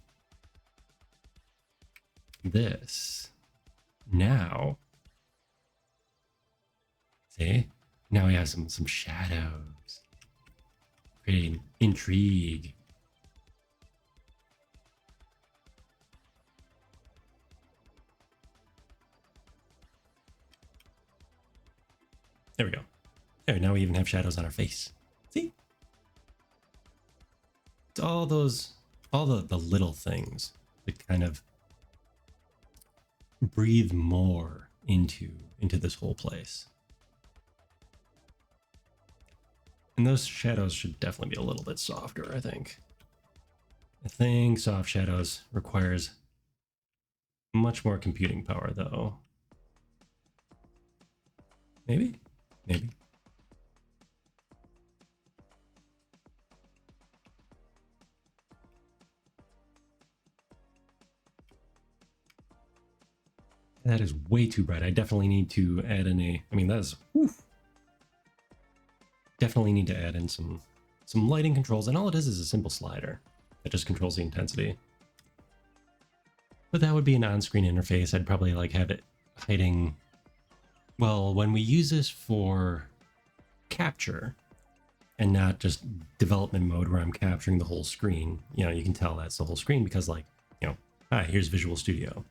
this, now, see, now we have some shadows, creating intrigue. There we go. There, now we even have shadows on our face. See? It's all the little things that kind of breathe more into this whole place. And those shadows should definitely be a little bit softer, I think. I think soft shadows requires much more computing power, though. Maybe? Maybe. That is way too bright. I definitely need to add in a, I mean, that is, oof. Definitely need to add in some lighting controls, and all it is a simple slider that just controls the intensity. But that would be an on-screen interface. I'd probably like have it hiding. Well, when we use this for capture and not just development mode where I'm capturing the whole screen, you know, you can tell that's the whole screen because, like, you know, hi, here's Visual Studio.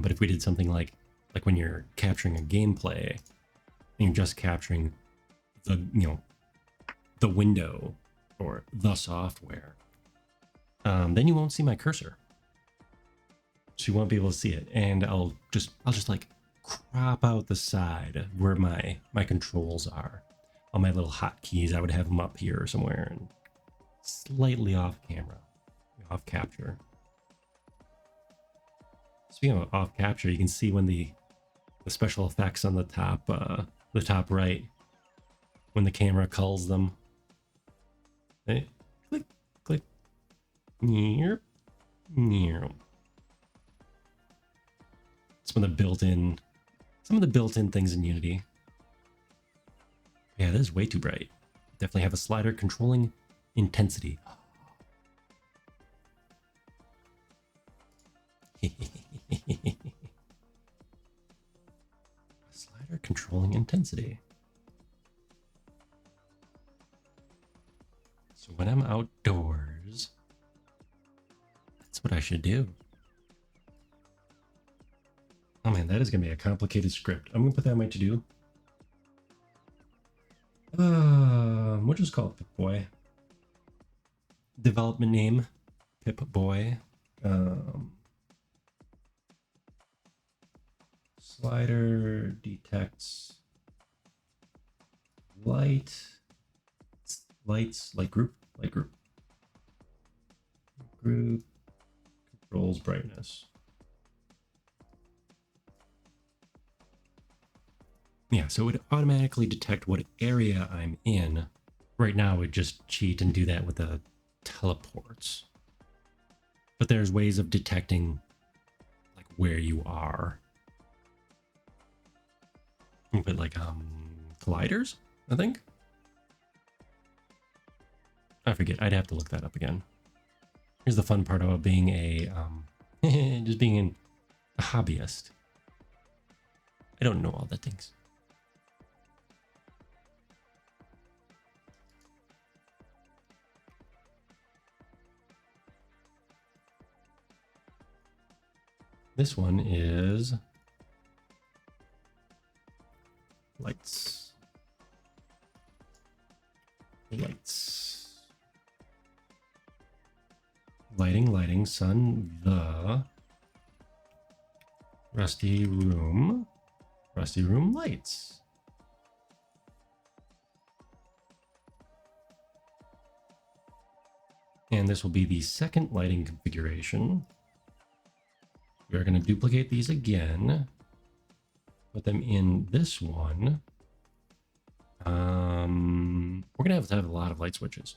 But if we did something like when you're capturing a gameplay and you're just capturing the, you know, the window or the software, then you won't see my cursor. So you won't be able to see it. And I'll just like crop out the side where my controls are. All my little hotkeys, I would have them up here somewhere and slightly off camera, off capture. Speaking of off capture, you can see when the special effects on the top right, when the camera culls them. Hey, click, click, near, near. Some of the built-in things in Unity. Yeah, that is way too bright. Definitely have a slider controlling intensity. A slider controlling intensity. So when I'm outdoors, that's what I should do. Oh man, that is going to be a complicated script. I'm going to put that in my to-do. We'll just call it Pip-Boy. Development name, Pip-Boy. Slider detects lights, light group, controls brightness. Yeah, so it would automatically detect what area I'm in. Right now, it would just cheat and do that with the teleports. But there's ways of detecting like where you are. But like colliders, I think. I forget. I'd have to look that up again. Here's the fun part about being a just being a hobbyist. I don't know all the things. This one is lights. Lighting, sun, the rusty room lights. And this will be the second lighting configuration. We're going to duplicate these again, put them in this one. We're going to have a lot of light switches.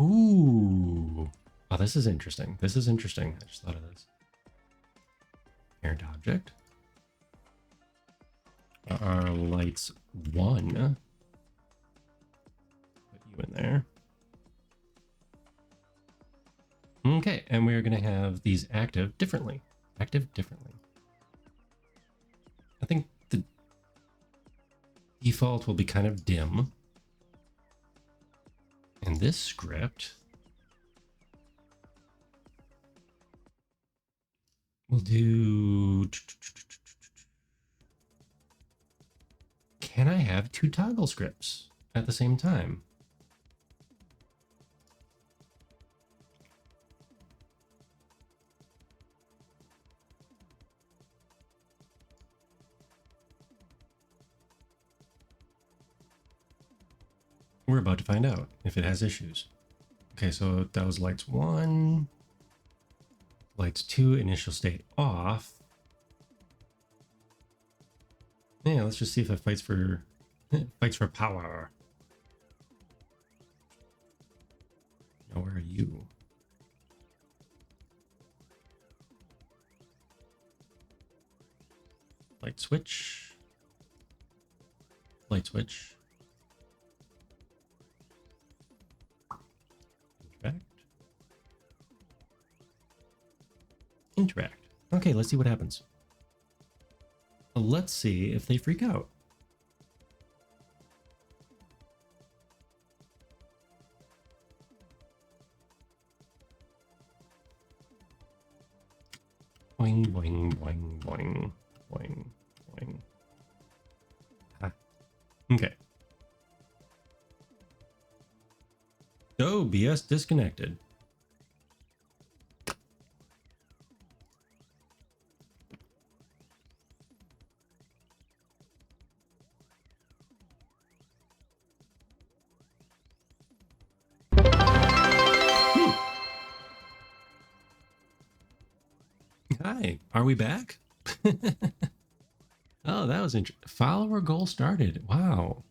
Ooh. Oh, this is interesting. I just thought of this. Parent object. Our lights 1. Put you in there. Okay, and we're going to have these active differently. I think the default will be kind of dim. And this script will do... Can I have 2 toggle scripts at the same time? We're about to find out if it has issues. Okay, so that was lights 1. Lights 2, initial state off. Yeah, let's just see if it fights for power. Now, where are you? Light switch. Light switch. Interact. Interact. Okay, let's see what happens. Let's see if they freak out. Boing, boing, boing, boing, boing, boing. Ah. Okay. OBS disconnected. Hi, are we back? Oh, that was interesting. Follower goal started. Wow.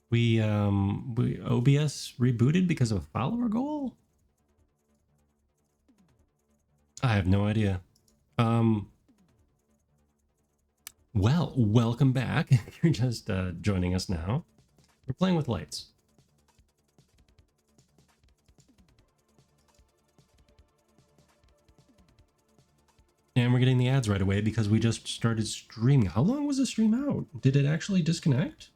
We OBS rebooted because of a follower goal? I have no idea. Well, welcome back. You're just joining us now. We're playing with lights. And we're getting the ads right away because we just started streaming. How long was the stream out? Did it actually disconnect?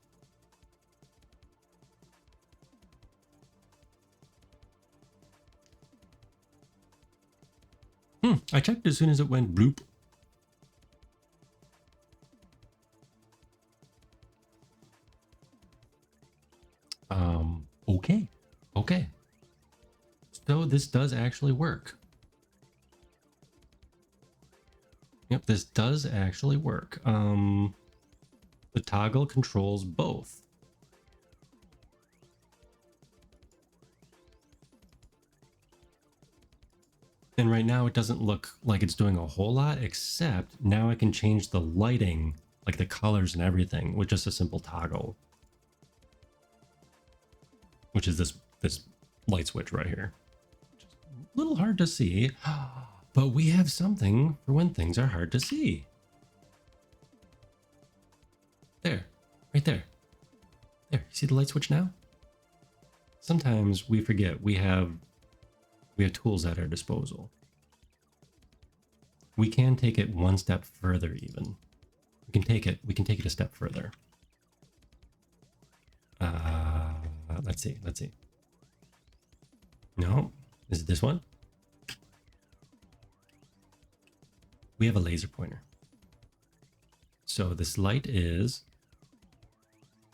I checked as soon as it went bloop. Okay. Okay. So this does actually work. Yep, this does actually work. The toggle controls both. And right now it doesn't look like it's doing a whole lot, except now I can change the lighting, like the colors and everything, with just a simple toggle. Which is this light switch right here. Just a little hard to see, but we have something for when things are hard to see. There, right there. There, you see the light switch now? Sometimes we forget we have tools at our disposal. We can take it one step further even. We can take it a step further. Let's see. No, is it this one? We have a laser pointer. So this light is,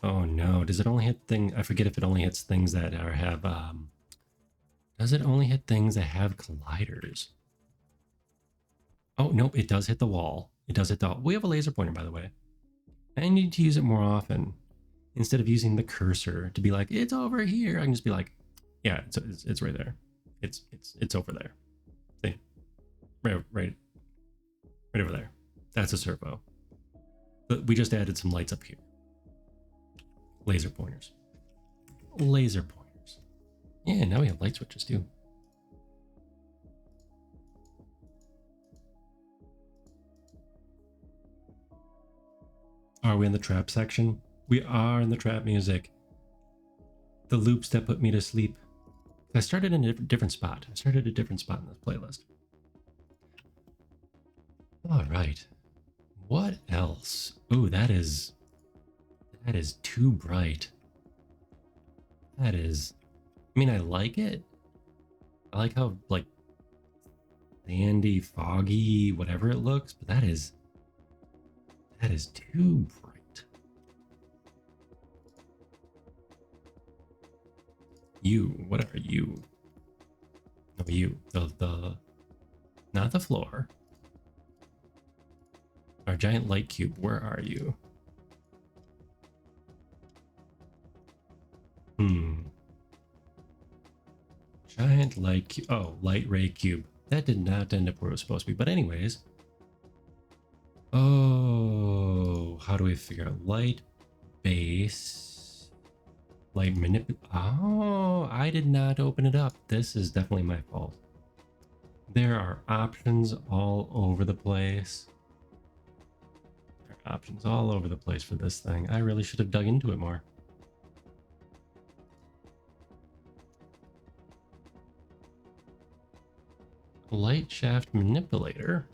oh no, does it only hit I forget if it only hits things that have, does it only hit things that have colliders? Oh, nope, it does hit the wall. It does hit the wall. We have a laser pointer, by the way. I need to use it more often. Instead of using the cursor to be like, it's over here, I can just be like, yeah, it's right there. It's over there. See? Right over there. That's a servo. But we just added some lights up here. Laser pointers. Laser pointers. Yeah, now we have light switches too. Are we in the trap section? We are in the trap music. The loops that put me to sleep. I started in a different spot. I started a different spot in this playlist. All right. What else? Ooh, that is too bright. That is, I mean, I like it. I like how like sandy, foggy, whatever it looks, but that is too bright. You, what are you? No, you, the not the floor. Our giant light cube, where are you? Giant light cube. Oh, light ray cube. That did not end up where it was supposed to be. But anyways. Oh, how do we figure out light base? Light manipulate. Oh, I did not open it up. This is definitely my fault. There are options all over the place. Options all over the place for this thing. I really should have dug into it more. Light shaft manipulator.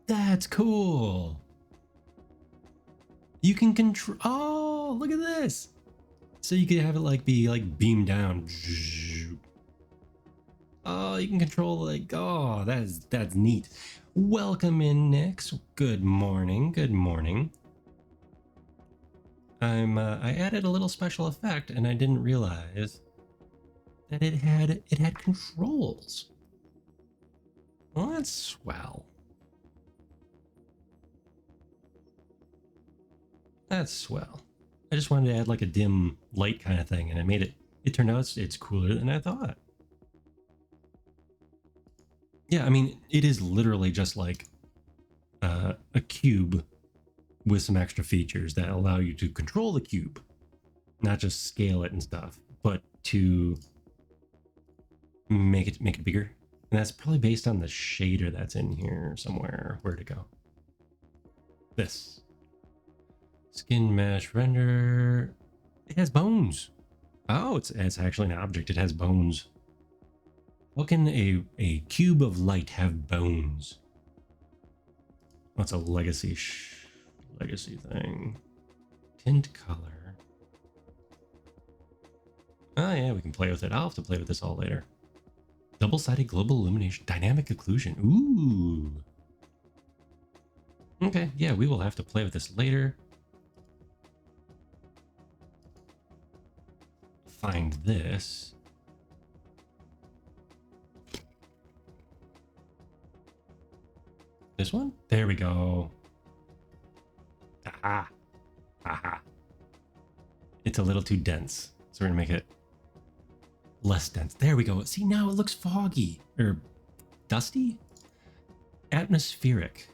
That's cool. You can control. Oh, look at this. So you could have it like be like beamed down. Oh, you can control like. Oh, that's neat. Welcome in, Nix. Good morning. Good morning. I added a little special effect, and I didn't realize that it had controls. Well, that's swell. That's swell. I just wanted to add like a dim light kind of thing, and it made it. It turned out it's cooler than I thought. Yeah, I mean, it is literally just like a cube with some extra features that allow you to control the cube, not just scale it and stuff, but to make it bigger. And that's probably based on the shader that's in here somewhere. Where'd it go? This. Skin mesh render. It has bones. Oh, it's actually an object. It has bones. How can a cube of light have bones? What's a legacy thing? Tint color. Oh yeah, we can play with it. I'll have to play with this all later. Double-sided global illumination, dynamic occlusion. Ooh. Okay, yeah, we will have to play with this later. Find this. This one? There we go. Aha. Aha. It's a little too dense, so we're gonna make it less dense. There we go. See, now it looks foggy or dusty. Atmospheric.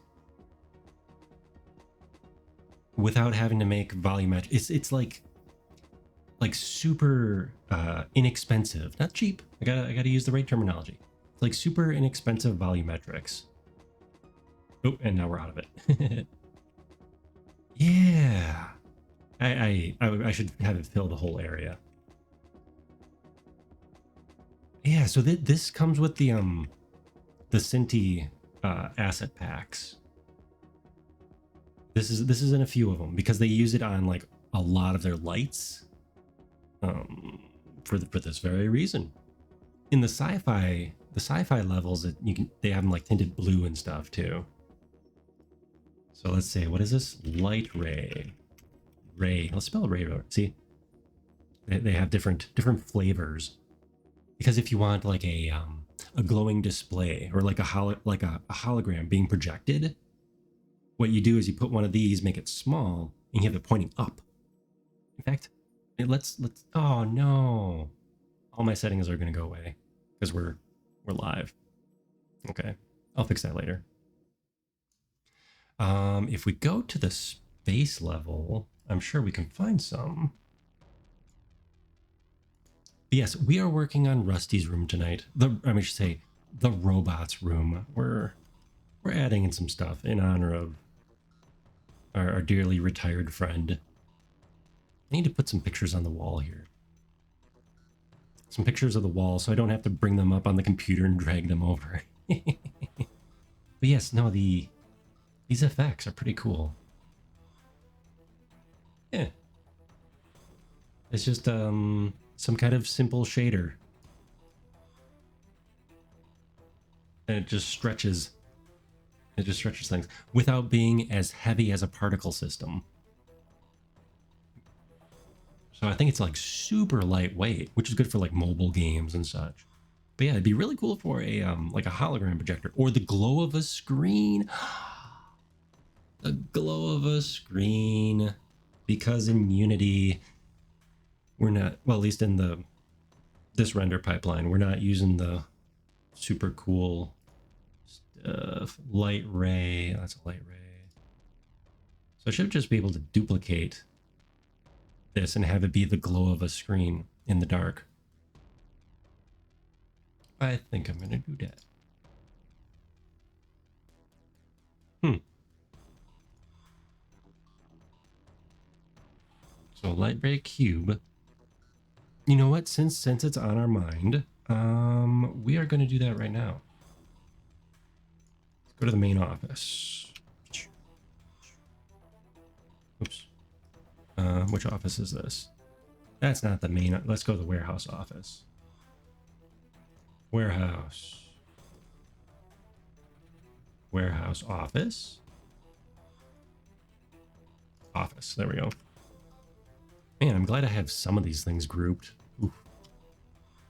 Without having to make volumetric. It's like super inexpensive, not cheap. I gotta use the right terminology. It's like super inexpensive volumetrics. Oh, and now we're out of it. Yeah, I should have it fill the whole area. Yeah, so this comes with the Cinti asset packs. This is in a few of them because they use it on like a lot of their lights. For this very reason. In the sci-fi levels, they have them like tinted blue and stuff too. So let's say, what is this? Light ray. Ray. Let's spell ray. See, they have different flavors. Because if you want like a glowing display or like a hologram being projected, what you do is you put one of these, make it small, and you have it pointing up. In fact, let's oh no, all my settings are going to go away because we're live. Okay, I'll fix that later. If we go to the space level, I'm sure we can find some. But yes, we are working on Rusty's room tonight. I should say the robot's room. We're adding in some stuff in honor of our dearly retired friend. I need to put some pictures on the wall here. Some pictures of the wall so I don't have to bring them up on the computer and drag them over. But yes, no, these effects are pretty cool. Yeah. It's just some kind of simple shader. And it just stretches things without being as heavy as a particle system. So I think it's like super lightweight, which is good for like mobile games and such. But yeah, it'd be really cool for a like a hologram projector or the glow of a screen. The glow of a screen. Because in Unity, we're not, well, at least in this render pipeline, we're not using the super cool stuff. Light ray, that's a light ray. So I should just be able to duplicate this and have it be the glow of a screen in the dark. I think I'm gonna do that. So light ray cube. You know what? Since it's on our mind, we are going to do that right now. Let's go to the main office. Oops. Which office is this? That's not the main. Let's go to the warehouse office. Warehouse. Warehouse office. Office. There we go. Man, I'm glad I have some of these things grouped. Oof.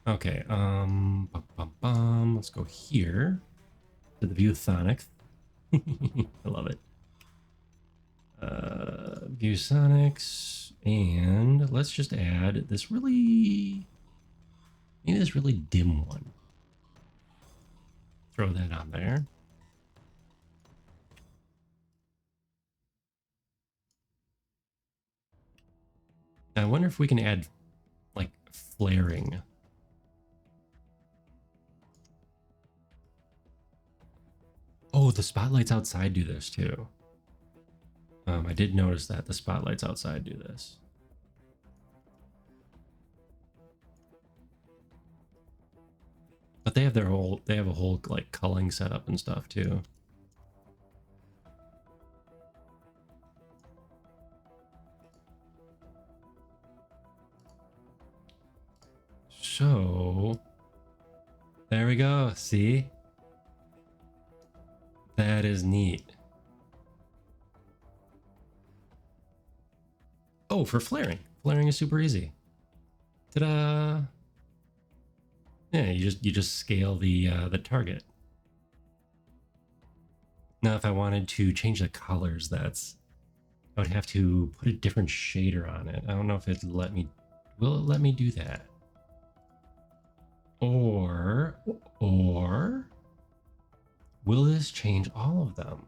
Okay, let's go here to the ViewSonic. I love it. ViewSonics, and let's just add this maybe this really dim one. Throw that on there. I wonder if we can add like flaring. Oh, the spotlights outside do this too. I did notice that the spotlights outside do this. But they have a whole like culling setup and stuff too. So there we go. See? That is neat. Oh, for flaring. Flaring is super easy. Ta-da! Yeah, you just scale the target. Now, if I wanted to change the colors, I would have to put a different shader on it. I don't know if it'd let me. Will it let me do that? Or will this change all of them?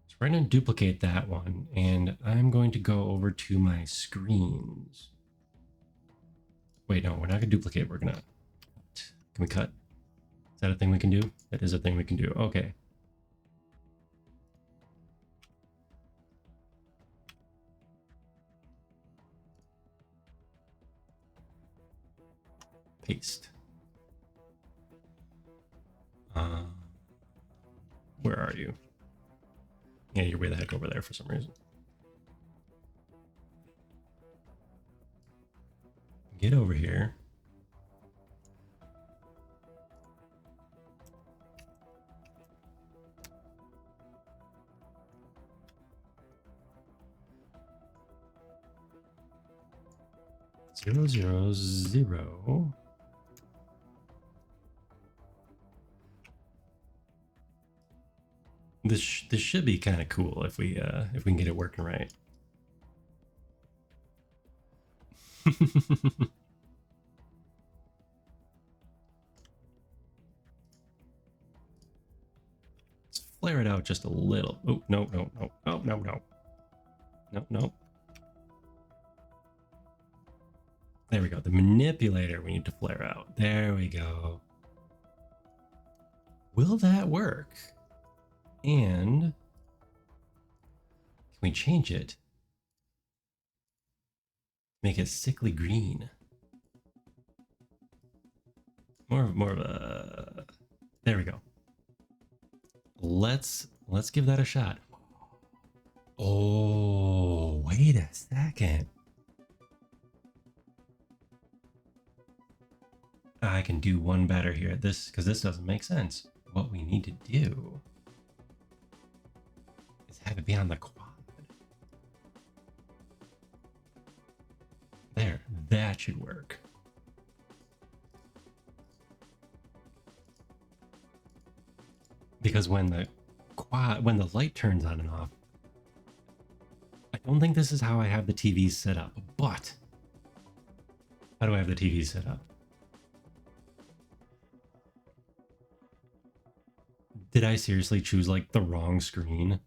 So we're going to duplicate that one, and I'm going to go over to my screens. Wait, no, we're not going to duplicate. We're going to... Can we cut? Is that a thing we can do? That is a thing we can do. Okay. Paste. Where are you? Yeah, you're way the heck over there for some reason. Get over here. Zero, zero, zero. This should be kind of cool if we can get it working right. Let's flare it out just a little. Oh, no, no, no, no, no, no. No, no. There we go. The manipulator we need to flare out. There we go. Will that work? And can we change it? Make it sickly green. More of a. There we go. Let's give that a shot. Oh, wait a second. I can do one better here. This, because this doesn't make sense. What we need to do is have it be on the quad. There, that should work. Because when the light turns on and off, I don't think this is how I have the TVs set up, but how do I have the TVs set up? Did I seriously choose like the wrong screen?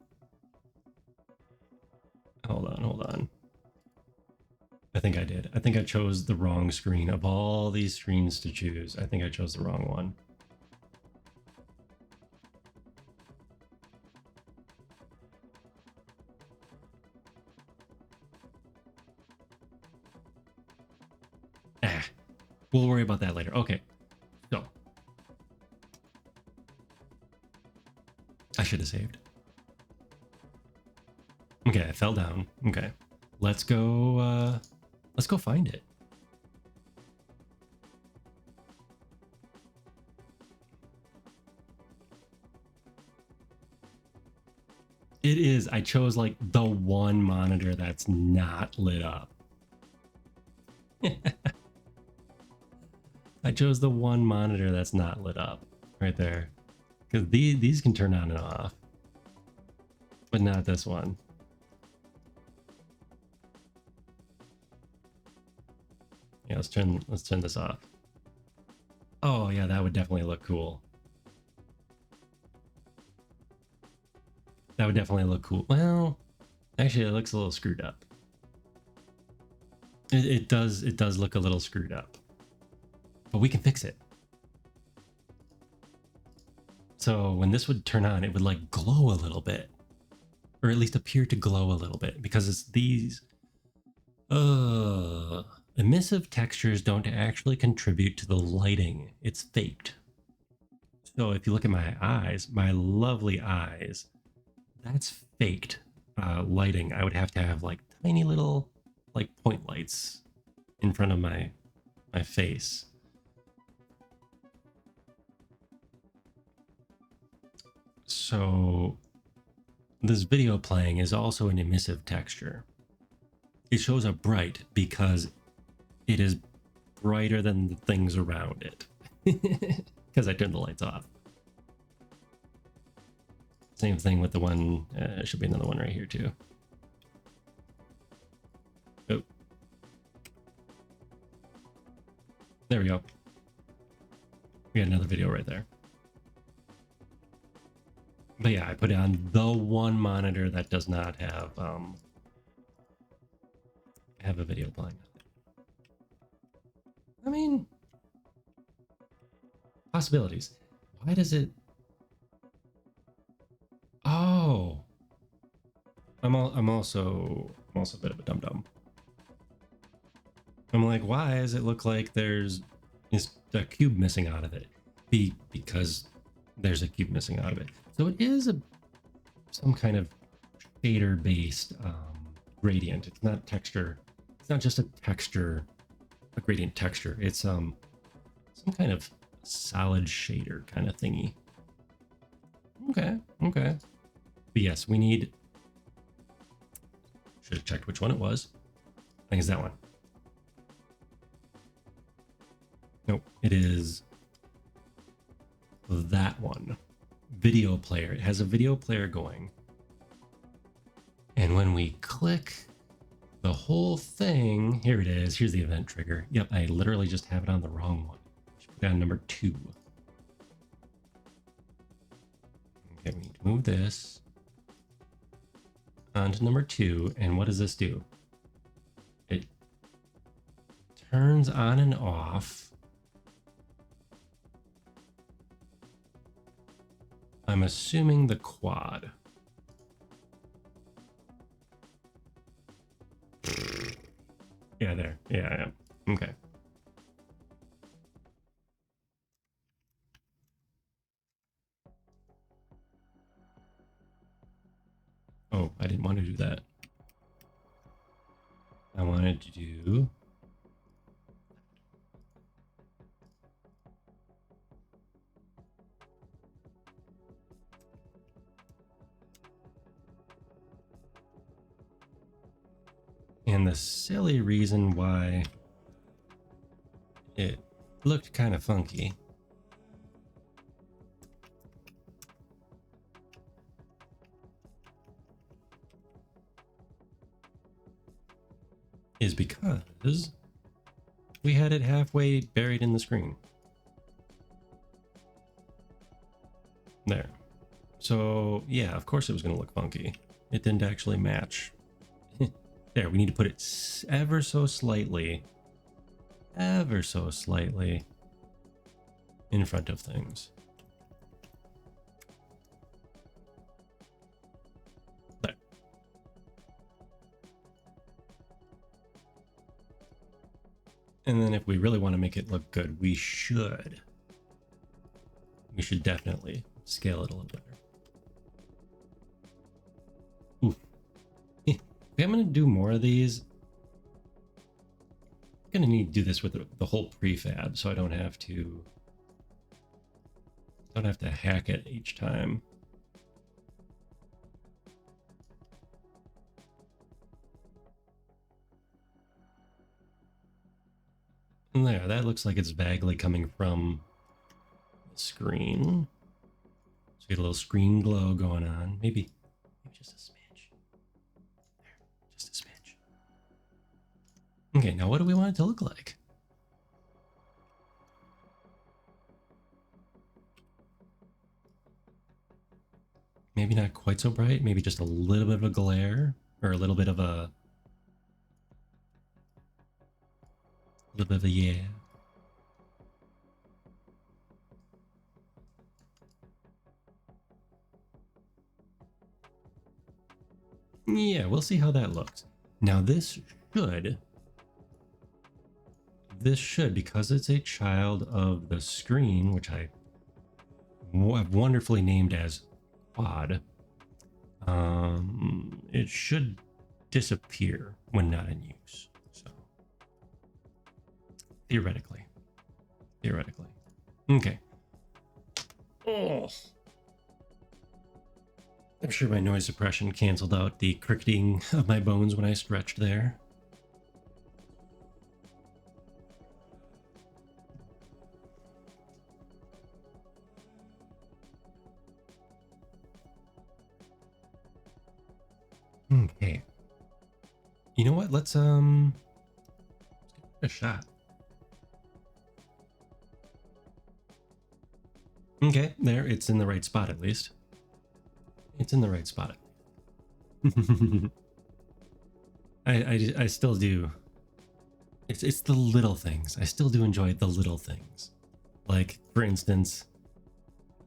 Hold on, hold on. I think I did. I think I chose the wrong screen. Of all these screens to choose, I think I chose the wrong one. Ah, we'll worry about that later. Okay, so I should have saved. Okay, I fell down. Okay, let's go find it. It is. I chose like the one monitor that's not lit up. I chose the one monitor that's not lit up right there. Because these can turn on and off. But not this one. Yeah, let's turn this off. Oh yeah, that would definitely look cool. That would definitely look cool. Well, actually it looks a little screwed up. It does look a little screwed up. But we can fix it. So when this would turn on, it would like glow a little bit. Or at least appear to glow a little bit, because it's these emissive textures don't actually contribute to the lighting. It's faked. So if you look at my eyes, my lovely eyes, that's faked lighting. I would have to have like tiny little like point lights in front of my face. So this video playing is also an emissive texture. It shows up bright because it is brighter than the things around it. Because I turned the lights off. Same thing with the one, should be another one right here too. Oh. There we go. We got another video right there. But yeah, I put it on the one monitor that does not have a video playing. I mean, possibilities. Why does it? Oh, I'm also a bit of a dum dum. I'm like, why does it look like there's a cube missing out of it? Because there's a cube missing out of it. So it is some kind of shader based gradient. It's not texture. It's not just a gradient texture. It's some kind of solid shader kind of thingy. Okay. But yes, we need. Should have checked which one it was. I think it's that one. Nope, it is that one. Video player. It has a video player going. And when we click the whole thing, here it is. Here's the event trigger. Yep, I literally just have it on the wrong one. Should put it on number 2. Okay, we need to move this onto number 2. And what does this do? It turns on and off. I'm assuming the quad. Yeah, there. Yeah. Okay. Oh, I didn't want to do that. I wanted to do... And the silly reason why it looked kind of funky is because we had it halfway buried in the screen. There. So yeah, of course it was going to look funky. It didn't actually match. There, we need to put it ever so slightly in front of things. There. And then if we really want to make it look good, we should definitely scale it a little better. Ooh. If I'm going to do more of these, I'm going to need to do this with the whole prefab, so I don't have to hack it each time. And there, that looks like it's vaguely coming from the screen. So we get a little screen glow going on. Maybe just a smidge. There, just a smidge. Okay, now what do we want it to look like? Maybe not quite so bright, maybe just a little bit of a glare, or a little bit of a yeah. Yeah, we'll see how that looks. Now this should, because it's a child of the screen, which I have wonderfully named as quad, it should disappear when not in use. So theoretically. Okay. Oh. I'm sure my noise suppression canceled out the cricketing of my bones when I stretched there. Okay. You know what? Let's give it a shot. Okay, there. It's in the right spot at least. It's in the right spot. I still do. It's the little things. I still do enjoy the little things. Like, for instance,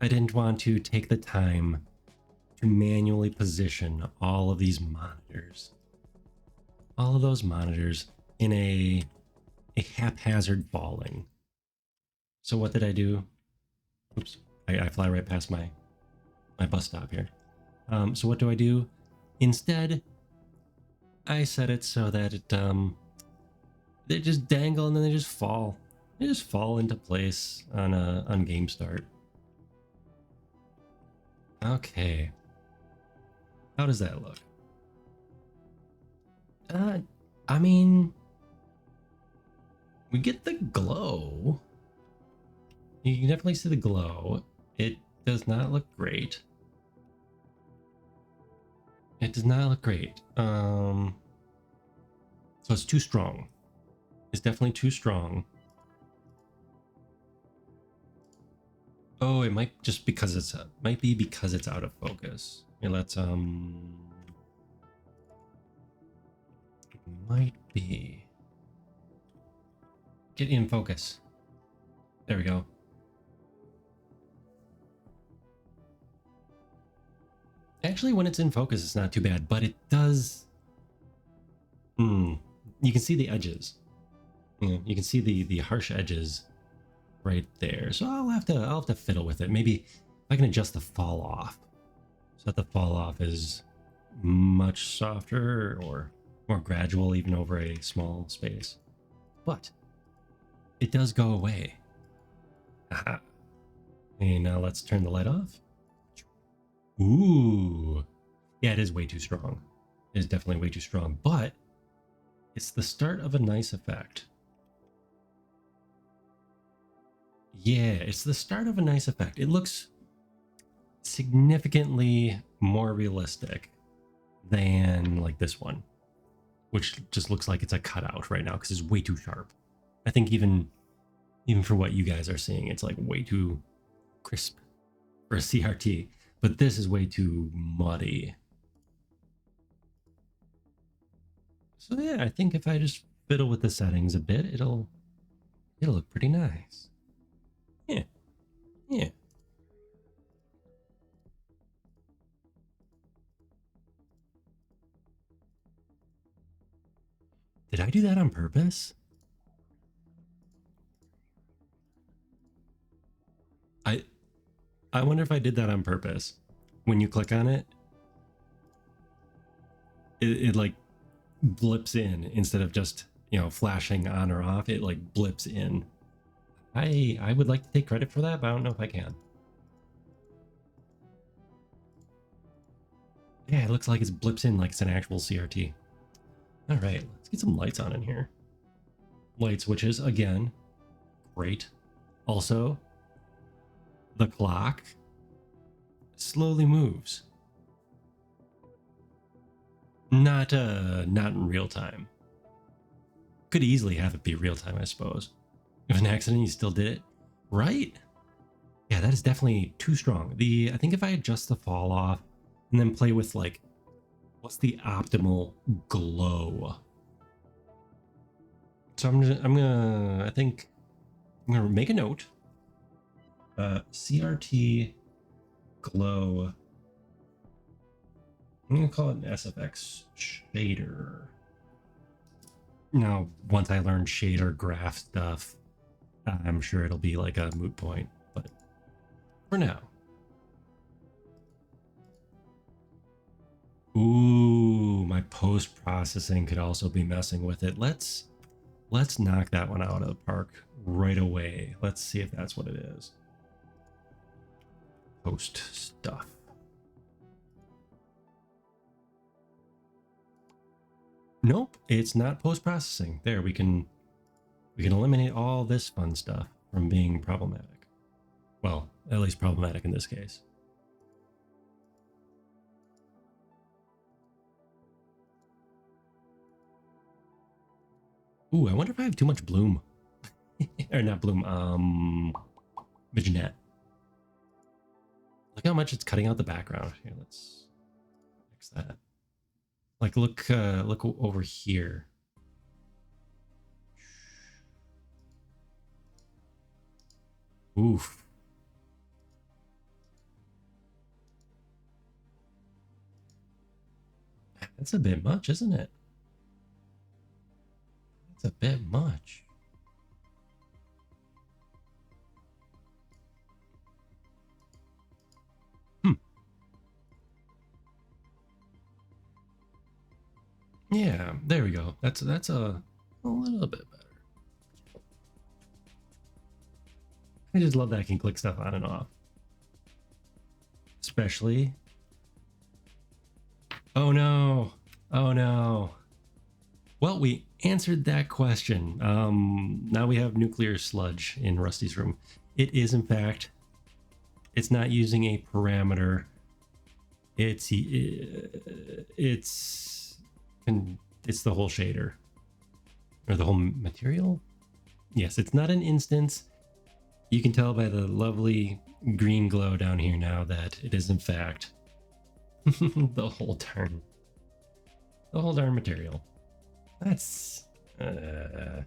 I didn't want to take the time to manually position all of these monitors. All of those monitors in a haphazard falling. So what did I do? Oops, I fly right past my bus stop here. So what do? Instead, I set it so that it they just dangle and then they just fall. They just fall into place on game start. Okay. How does that look? I mean, we get the glow. You can definitely see the glow. It does not look great. It does not look great. So it's too strong. It's definitely too strong. Oh, it might just because it's might be because it's out of focus. Yeah, let's might be. Get in focus. There we go. Actually, when it's in focus, it's not too bad, but it does. You can see the edges. You can see the harsh edges right there. So I'll have to fiddle with it. Maybe I can adjust the fall off so that the fall off is much softer or more gradual, even over a small space. But it does go away. Aha. And now let's turn the light off. Ooh. Yeah, it is way too strong. It is definitely way too strong, but it's the start of a nice effect. Yeah, it's the start of a nice effect. It looks significantly more realistic than like this one, which just looks like it's a cutout right now because it's way too sharp. I think even for what you guys are seeing, it's like way too crisp for a CRT. But this is way too muddy. So yeah, I think if I just fiddle with the settings a bit, it'll look pretty nice. Yeah. Yeah. Did I do that on purpose? I wonder if I did that on purpose. When you click on it, it like blips in instead of just, you know, flashing on or off. It like blips in. I would like to take credit for that, but I don't know if I can. Yeah, it looks like it blips in like it's an actual CRT. All right, let's get some lights on in here. Light switches again. Great. Also, the clock slowly moves. Not in real time. Could easily have it be real time, I suppose. If an accident, you still did it, right? Yeah, that is definitely too strong. I think if I adjust the fall off and then play with like, what's the optimal glow? So I'm gonna make a note. CRT glow. I'm gonna call it an SFX shader. Now, once I learn shader graph stuff, I'm sure it'll be like a moot point, but for now. Ooh, my post-processing could also be messing with it. Let's knock that one out of the park right away. Let's see if that's what it is. Post stuff. Nope, it's not post-processing. There, we can eliminate all this fun stuff from being problematic. Well, at least problematic in this case. Ooh, I wonder if I have too much bloom. Or not bloom, Vignette. Look how much it's cutting out the background. Here, let's fix that. Like, look over here. Oof. That's a bit much, isn't it? That's a bit much. Yeah, there we go. That's a little bit better. I just love that I can click stuff on and off. Especially. Oh no. Oh no. Well, we answered that question. Now we have nuclear sludge in Rusty's room. It is, in fact, it's not using a parameter. It's the whole shader or the whole material. Yes, it's not an instance. You can tell by the lovely green glow down here now that it is in fact the whole darn material. That's the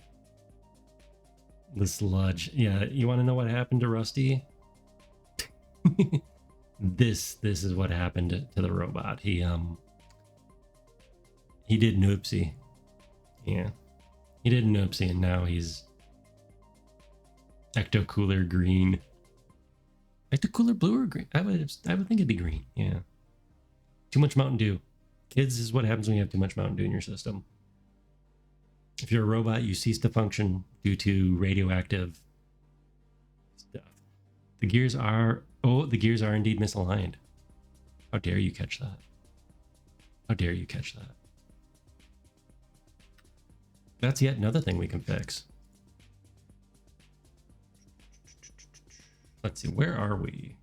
sludge. Yeah, you want to know what happened to Rusty? This is what happened to the robot. He did an oopsie. Yeah, he did an oopsie, and now he's Ecto Cooler green. Ecto Cooler blue or green? I would think it'd be green. Yeah. Too much Mountain Dew. Kids, is what happens when you have too much Mountain Dew in your system. If you're a robot, you cease to function due to radioactive stuff. The gears are indeed misaligned. How dare you catch that? How dare you catch that? That's yet another thing we can fix. Let's see, where are we?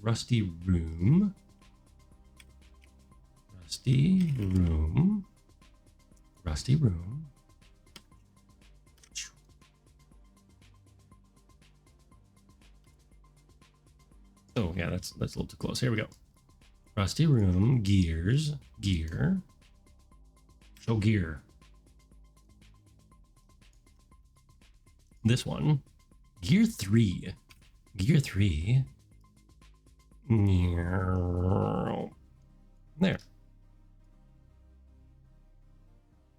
Rusty room. Rusty room. Rusty room. Oh yeah, that's a little too close. Here we go. Rusty room, gears, gear. Show gear. This one. Gear 3. Gear 3. There.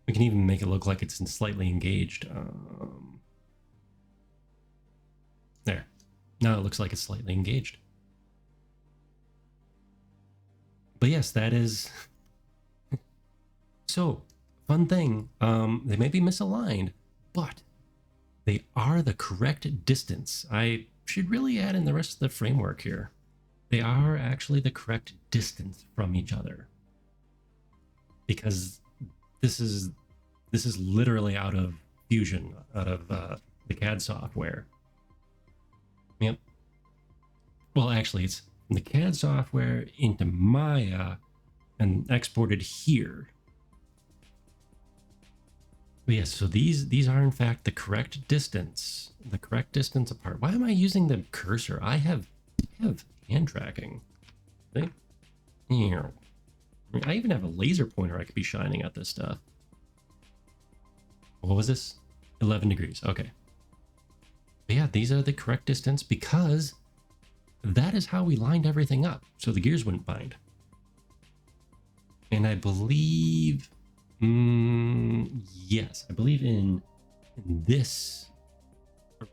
We can even make it look like it's slightly engaged. There. Now it looks like it's slightly engaged. But yes, that is... So, fun thing. They may be misaligned, but they are the correct distance. I should really add in the rest of the framework here. They are actually the correct distance from each other. Because this is literally out of Fusion, out of the CAD software. Yep. Well, actually, it's from the CAD software into Maya and exported here. But yes, so these are in fact the correct distance apart. Why am I using the cursor? I have hand tracking. See? I even have a laser pointer I could be shining at this stuff. What was this? 11 degrees. Okay. But yeah, these are the correct distance because that is how we lined everything up. So the gears wouldn't bind. And I believe... yes, I believe in this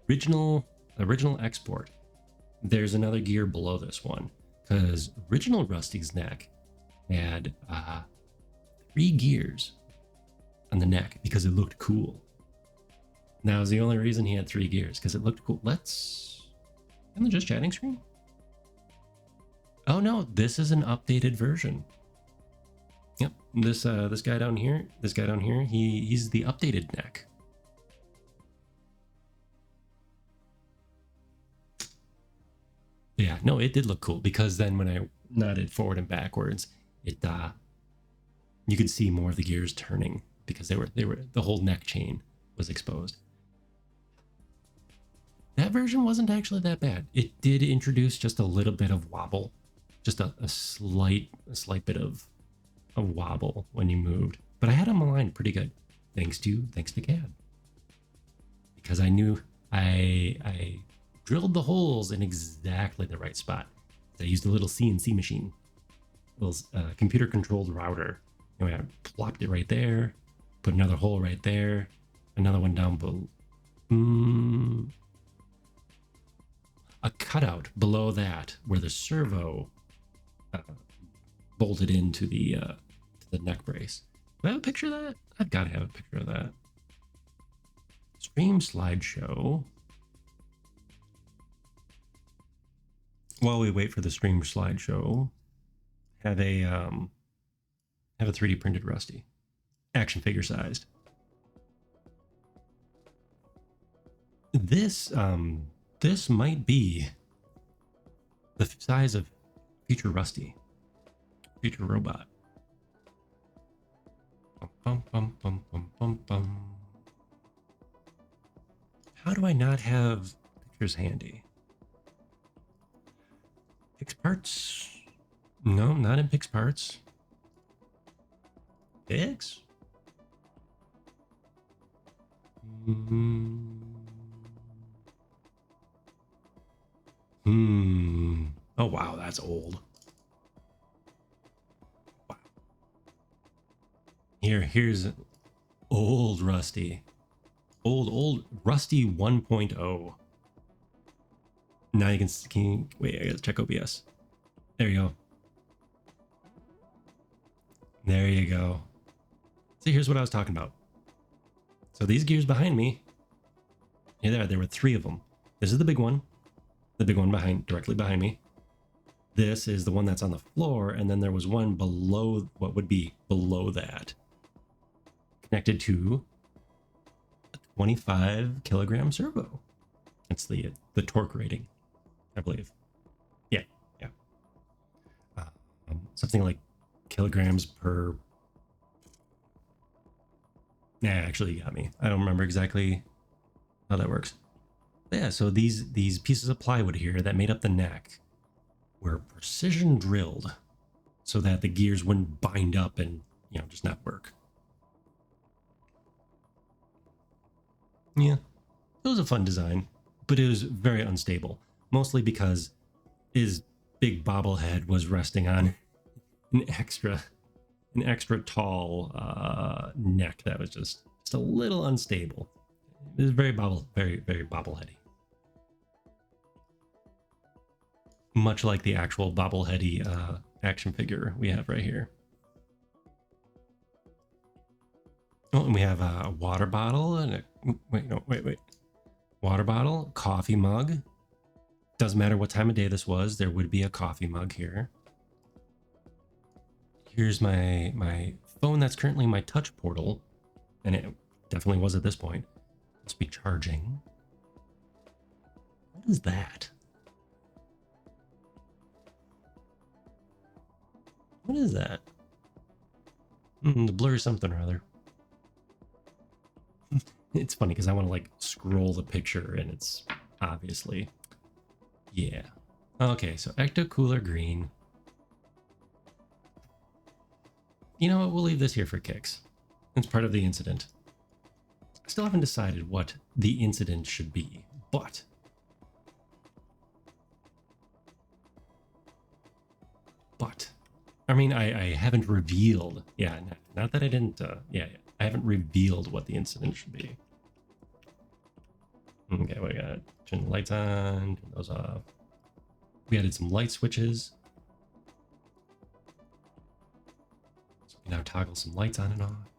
original export, there's another gear below this one. Because original Rusty's neck had 3 gears on the neck because it looked cool. That was the only reason he had 3 gears, because it looked cool. Let's... on the just chatting screen? Oh no, this is an updated version. Yep, this guy down here, he's the updated neck. Yeah, no, it did look cool because then when I nodded forward and backwards, it you could see more of the gears turning because they were the whole neck chain was exposed. That version wasn't actually that bad. It did introduce just a little bit of wobble, just a slight bit of wobble when you moved, but I had them aligned pretty good thanks to CAD, because I knew I drilled the holes in exactly the right spot. I used a little CNC machine, a little computer controlled router. Anyway, I plopped it right there, put another hole right there, another one down below, a cutout below that where the servo bolted into the neck brace. Do I have a picture of that? I've got to have a picture of that. Stream slideshow. While we wait for the stream slideshow, have a 3D printed Rusty, action figure sized. This might be the size of future Rusty, future robot. Bum, bum, bum, bum, bum, bum. How do I not have pictures handy? PixParts? No, not in PixParts. Pix? Oh wow, that's old. Wow. Here's old Rusty. Old Rusty 1.0. Now you can wait, I gotta check OBS. There you go. There you go. See, here's what I was talking about. So these gears behind me, there were 3 of them. This is the big one directly behind me. This is the one that's on the floor, and then there was one below, what would be below that, connected to a 25 kilogram servo. That's the torque rating, I believe. Yeah. Something like kilograms per... Nah, actually you got me. I don't remember exactly how that works. But yeah, so these pieces of plywood here that made up the neck were precision drilled so that the gears wouldn't bind up and, just not work. Yeah, it was a fun design, but it was very unstable, mostly because his big bobblehead was resting on an extra tall neck that was just a little unstable. It was very bobbleheady. Much like the actual bobbleheady action figure we have right here. Oh, and we have a water bottle and wait. Water bottle, coffee mug. Doesn't matter what time of day this was, there would be a coffee mug here. Here's my phone that's currently my touch portal, and it definitely was at this point. Must be charging. What is that? What is that? The blur something or other. It's funny because I want to like scroll the picture and it's obviously, yeah. Okay, so Ecto Cooler Green. You know what? We'll leave this here for kicks. It's part of the incident. I still haven't decided what the incident should be, but I mean, I haven't revealed. Yeah, not that I didn't. Yeah, I haven't revealed what the incident should be. Okay, we got turn the lights on, turn those off. We added some light switches. So we can now toggle some lights on and off.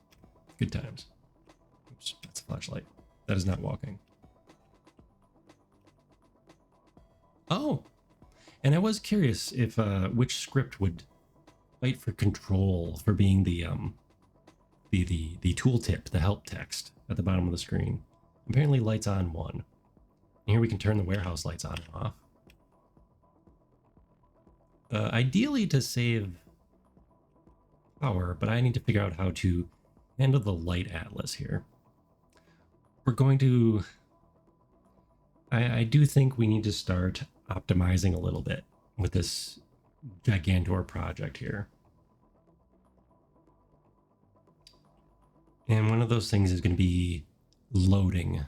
Good times. Oops, that's a flashlight. That is not walking. Oh, and I was curious if which script would fight for control for being the tooltip, the help text at the bottom of the screen. Apparently lights on 1. And here we can turn the warehouse lights on and off. Ideally to save power, but I need to figure out how to handle the light atlas here. We're going to... I do think we need to start optimizing a little bit with this Gigantor project here. And one of those things is going to be loading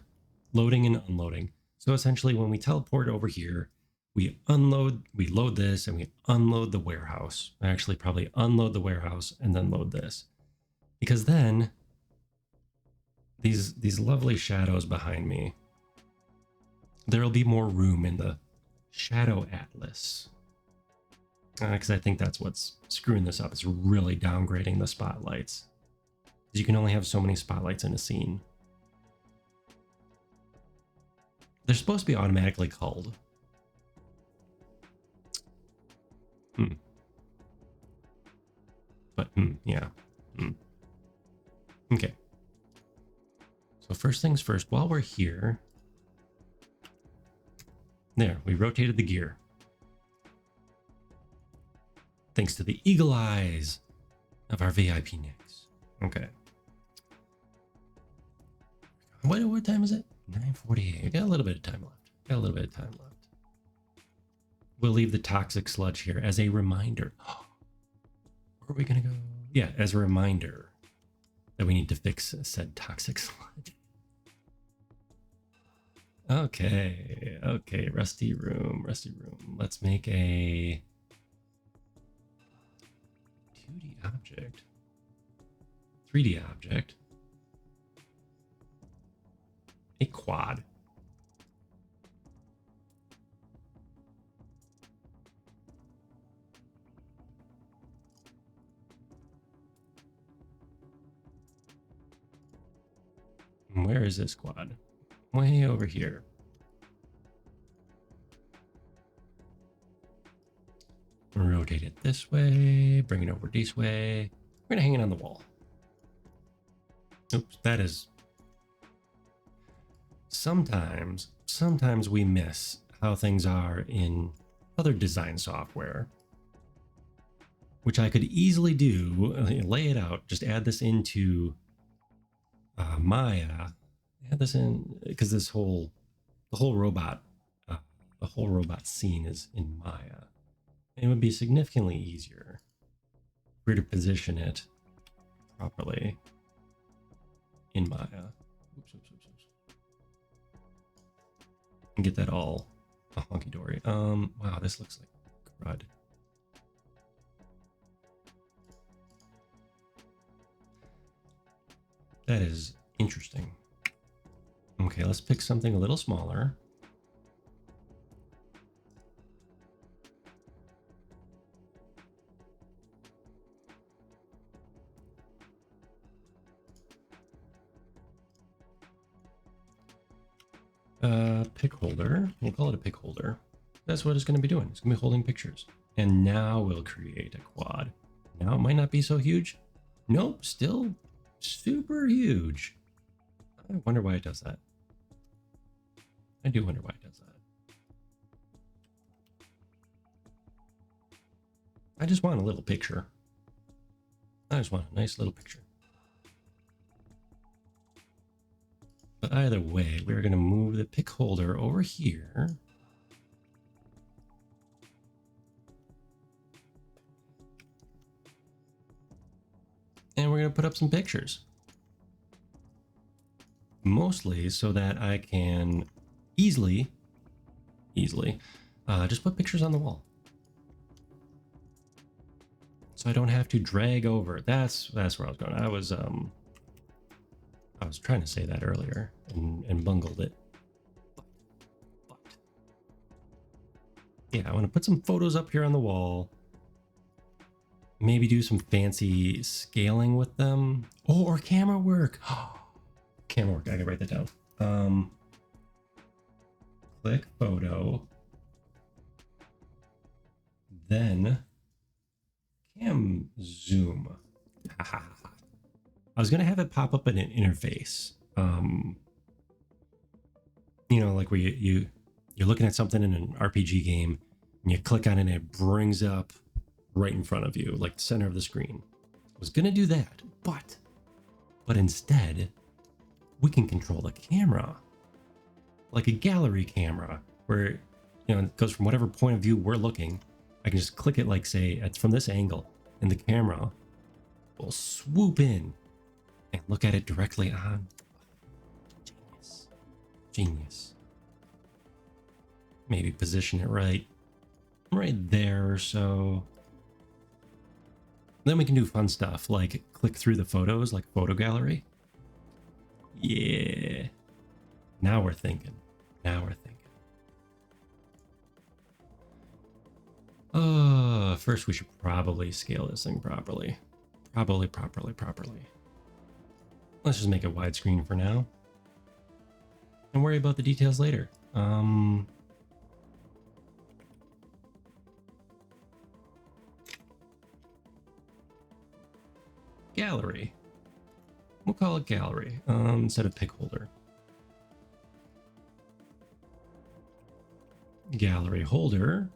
and unloading. So essentially when we teleport over here, we load this and we unload the warehouse. I actually probably unload the warehouse and then load this. Because then these lovely shadows behind me, there'll be more room in the shadow atlas. Because I think that's what's screwing this up. It's really downgrading the spotlights. You can only have so many spotlights in a scene. They're supposed to be automatically culled. But, yeah. Okay. So first things first, while we're here... There, we rotated the gear. Thanks to the eagle eyes of our VIP Nicks. Okay. What time is it? 9:48. We got a little bit of time left. We'll leave the toxic sludge here as a reminder. Where are we gonna go? Yeah, as a reminder that we need to fix said toxic sludge. Okay, rusty room. Let's make a 2D object, 3D object, a quad. Where is this quad? Way over here. Rotate it this way, bring it over this way. We're gonna hang it on the wall. Oops, that is... Sometimes we miss how things are in other design software, which I could easily do, lay it out, just add this into Maya, add this in, because the whole robot scene is in Maya. It would be significantly easier if we were to position it properly in Maya. Oops. And get that all a honky dory. Wow, this looks like crud. That is interesting. Okay, let's pick something a little smaller. Pick holder. We'll call it a pick holder. That's what it's going to be doing. It's going to be holding pictures. And now we'll create a quad. Now it might not be so huge. Nope, still super huge. I wonder why it does that. I do wonder why it does that. I just want a little picture. I just want a nice little picture. But either way, we're going to move the pick holder over here. And we're going to put up some pictures. Mostly so that I can easily just put pictures on the wall. So I don't have to drag over. That's where I was going. I was trying to say that earlier and bungled it. But yeah, I want to put some photos up here on the wall. Maybe do some fancy scaling with them. Oh, or camera work. Camera work. I gotta write that down. Click photo. Then cam zoom. I was gonna have it pop up in an interface. You know, like where you're looking at something in an RPG game and you click on it and it brings up right in front of you, like the center of the screen. I was gonna do that, but instead we can control the camera like a gallery camera where, you know, it goes from whatever point of view we're looking. I can just click it, like say it's from this angle, and the camera will swoop in and look at it directly on. Genius. Maybe position it right there or so. Then we can do fun stuff like click through the photos, like photo gallery. Yeah. Now we're thinking. First we should probably scale this thing properly. Properly. Let's just make it widescreen for now. And worry about the details later. Gallery. We'll call it gallery instead of pick holder. Gallery holder.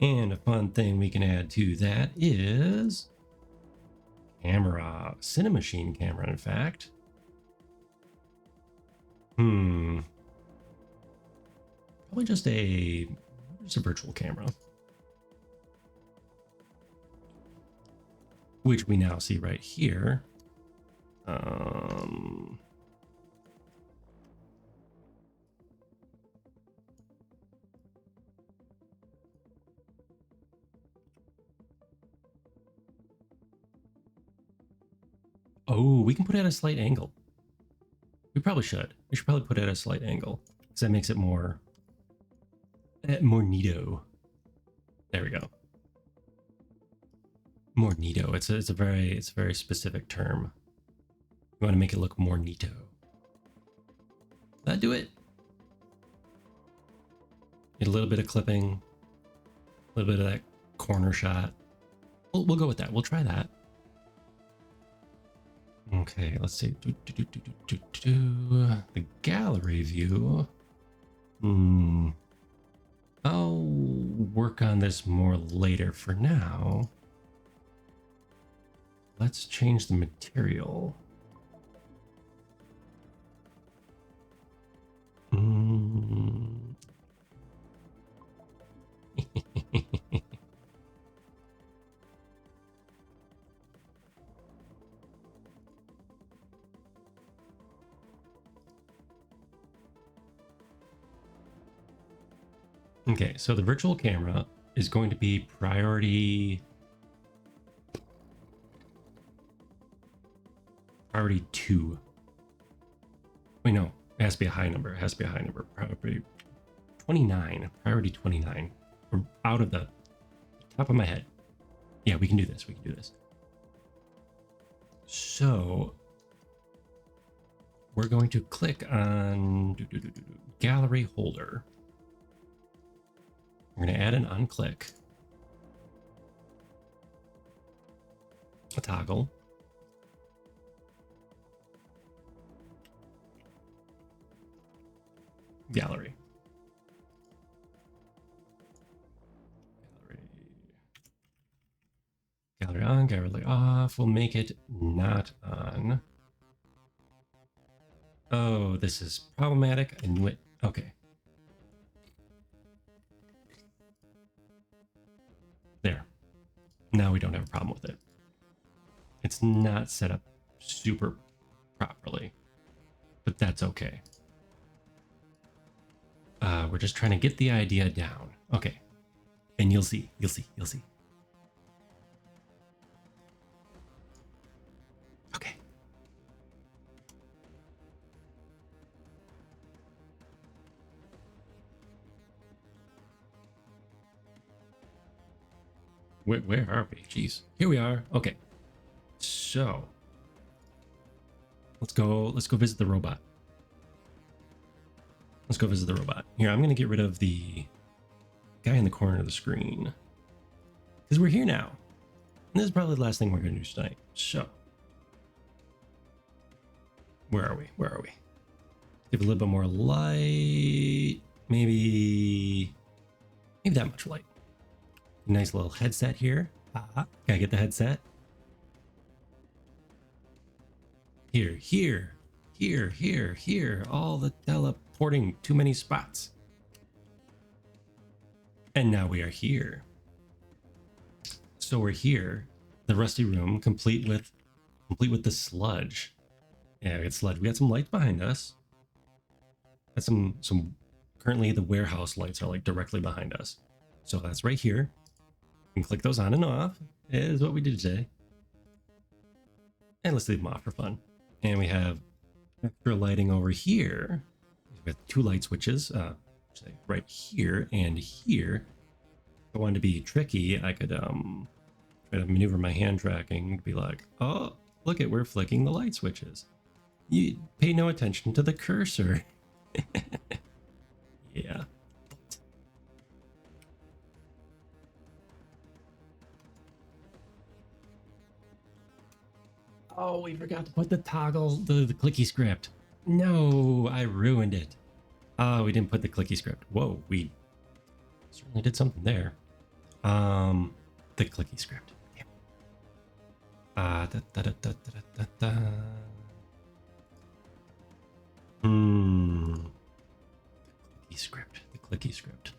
And a fun thing we can add to that is camera, Cinemachine camera, in fact. Probably just a virtual camera, which we now see right here. Oh, we can put it at a slight angle. We probably should. We should probably put it at a slight angle because that makes it more neato. There we go. More neato. It's a very specific term. You want to make it look more neato. That do it. Need a little bit of clipping, a little bit of that corner shot. We'll go with that. We'll try that. Okay, let's see. The gallery view. I'll work on this more later. For now, let's change the material. Okay, so the virtual camera is going to be priority 2. Wait, no, it has to be a high number. It has to be a high number. Priority 29. Priority 29. We're out of the top of my head. Yeah, we can do this. We can do this. So we're going to click on gallery holder. We're going to add an unclick, a toggle, gallery. Gallery on, gallery off. We'll make it not on. Oh, this is problematic. I knew it. Okay. There. Now we don't have a problem with it. It's not set up super properly, but that's okay. We're just trying to get the idea down. Okay. And you'll see. Okay. Where are we? Jeez. Here we are. Okay. So let's go visit the robot. Let's go visit the robot. Here, I'm gonna get rid of the guy in the corner of the screen. Because we're here now. And this is probably the last thing we're gonna do tonight. So where are we? Give a little bit more light. Maybe that much light. Nice little headset here. Gotta get the headset. Here. All the teleporting, too many spots. And now we are here. So we're here, the rusty room, complete with the sludge. Yeah, we got sludge. We got some lights behind us. Got some currently the warehouse lights are like directly behind us. So that's right here. You can click those on and off, is what we did today. And let's leave them off for fun. And we have extra lighting over here. We have 2 light switches, right here and here. If I wanted to be tricky, I could try to maneuver my hand tracking to be like, oh, look at, we're flicking the light switches. You pay no attention to the cursor. Yeah. Oh, we forgot to put the toggle, the clicky script. No, I ruined it. Oh, we didn't put the clicky script. Whoa, we certainly did something there. The clicky script. Yeah. The clicky script.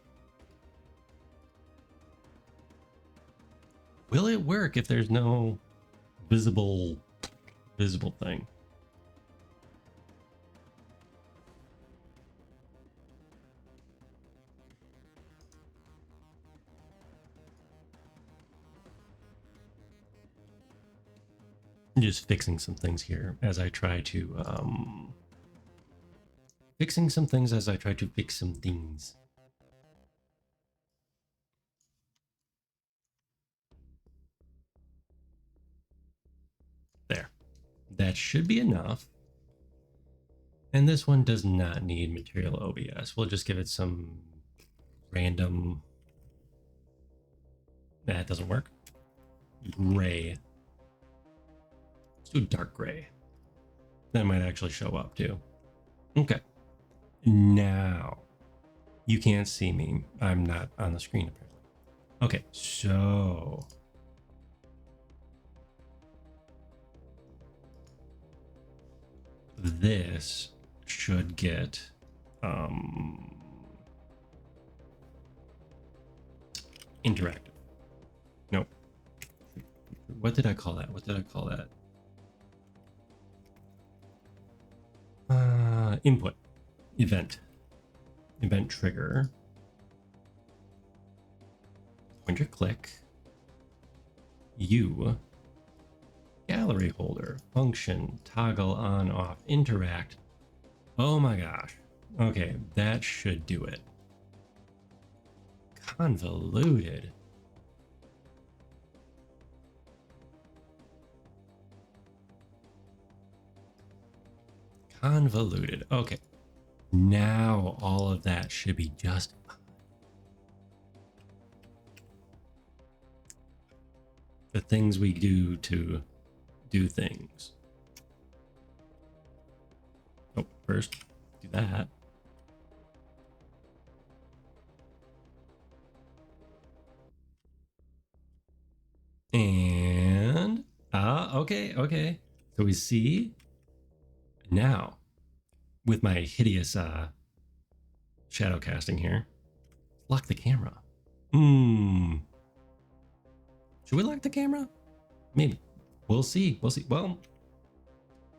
Will it work if there's no visible thing? I'm just fixing some things here as I try to fix some things. There. That should be enough. And this one does not need material OBS. We'll just give it some random... That doesn't work. Gray. Let's do dark gray. That might actually show up too. Okay. Now, you can't see me. I'm not on the screen apparently. Okay, so... this should get interactive. Nope. What did I call that? Input event trigger. pointer click, U, gallery holder, function, toggle on, off, interact. Oh my gosh. Okay, that should do it. Convoluted. Convoluted. Okay. Now all of that should be just fine. The things we do to do things. Oh, first, do that. And, okay. So we see now with my hideous shadow casting here, lock the camera. Should we lock the camera? Maybe. We'll see. Well,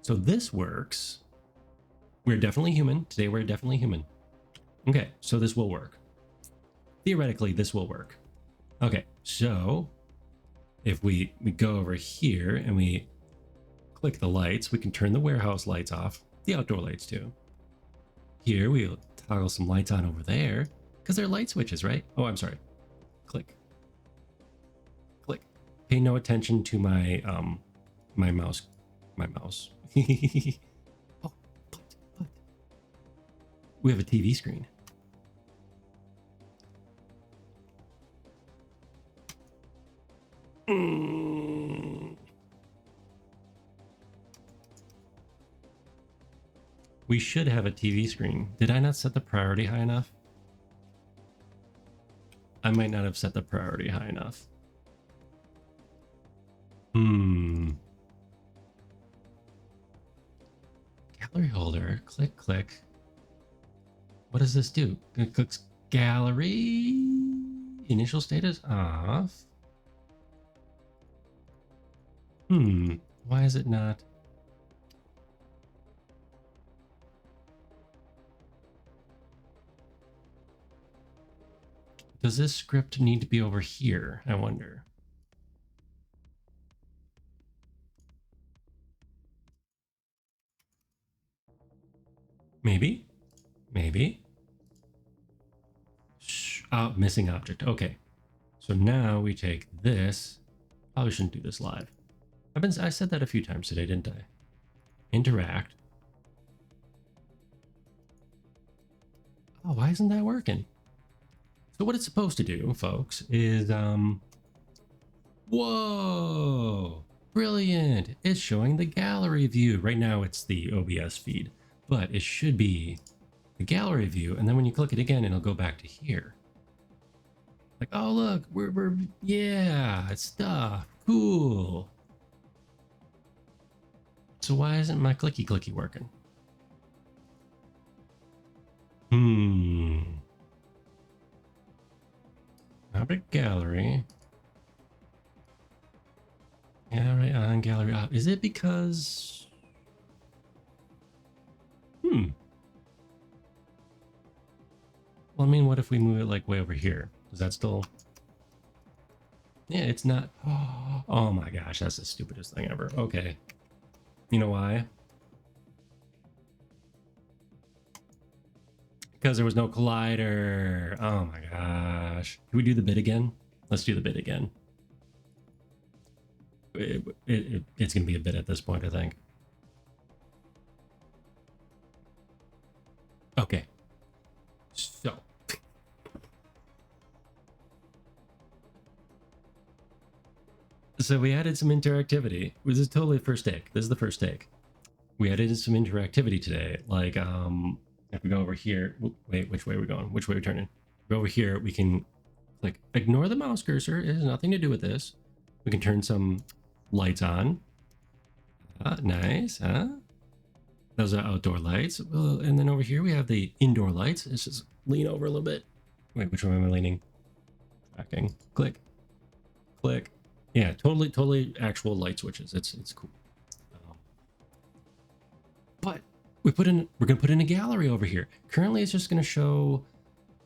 so this works. We're definitely human. Today we're definitely human. Okay, so this will work. Theoretically, this will work. Okay, so if we go over here and we click the lights, we can turn the warehouse lights off, the outdoor lights too. Here we'll toggle some lights on over there because they're light switches, right? Oh, I'm sorry. Click. Click. Pay no attention to my my mouse. Oh, but we have a TV screen. We should have a TV screen. Did I not set the priority high enough? I might not have set the priority high enough. Gallery holder. Click, click. What does this do? It clicks gallery. Initial status off. Why is it not? Does this script need to be over here? I wonder. Maybe. Oh, missing object. Okay. So now we take this. Probably shouldn't do this live. I said that a few times today, didn't I? Interact. Oh, why isn't that working? So what it's supposed to do, folks, is whoa! Brilliant! It's showing the gallery view. Right now it's the OBS feed, but it should be the gallery view, and then when you click it again, it'll go back to here. Like, oh look, we're yeah, it's stuff. Cool. So why isn't my clicky working? Object gallery. Gallery on, gallery off. Is it because... Well, I mean, what if we move it like way over here? Is that still... Yeah, it's not... Oh my gosh, that's the stupidest thing ever. Okay. You know why? Because there was no collider. Oh my gosh. Can we do the bit again? Let's do the bit again. It's going to be a bit at this point, I think. Okay. So we added some interactivity. This is totally first take. This is the first take. We added some interactivity today. Like, if we go over here, wait, which way are we going? Which way are we turning? Go over here, we can click, ignore the mouse cursor. It has nothing to do with this. We can turn some lights on. Nice, huh? Those are outdoor lights. Well, and then over here we have the indoor lights. Let's just lean over a little bit. Wait, which way am I leaning? Tracking. Click. Click. Yeah, totally actual light switches. It's cool. But we're gonna put in a gallery over here. Currently, it's just gonna show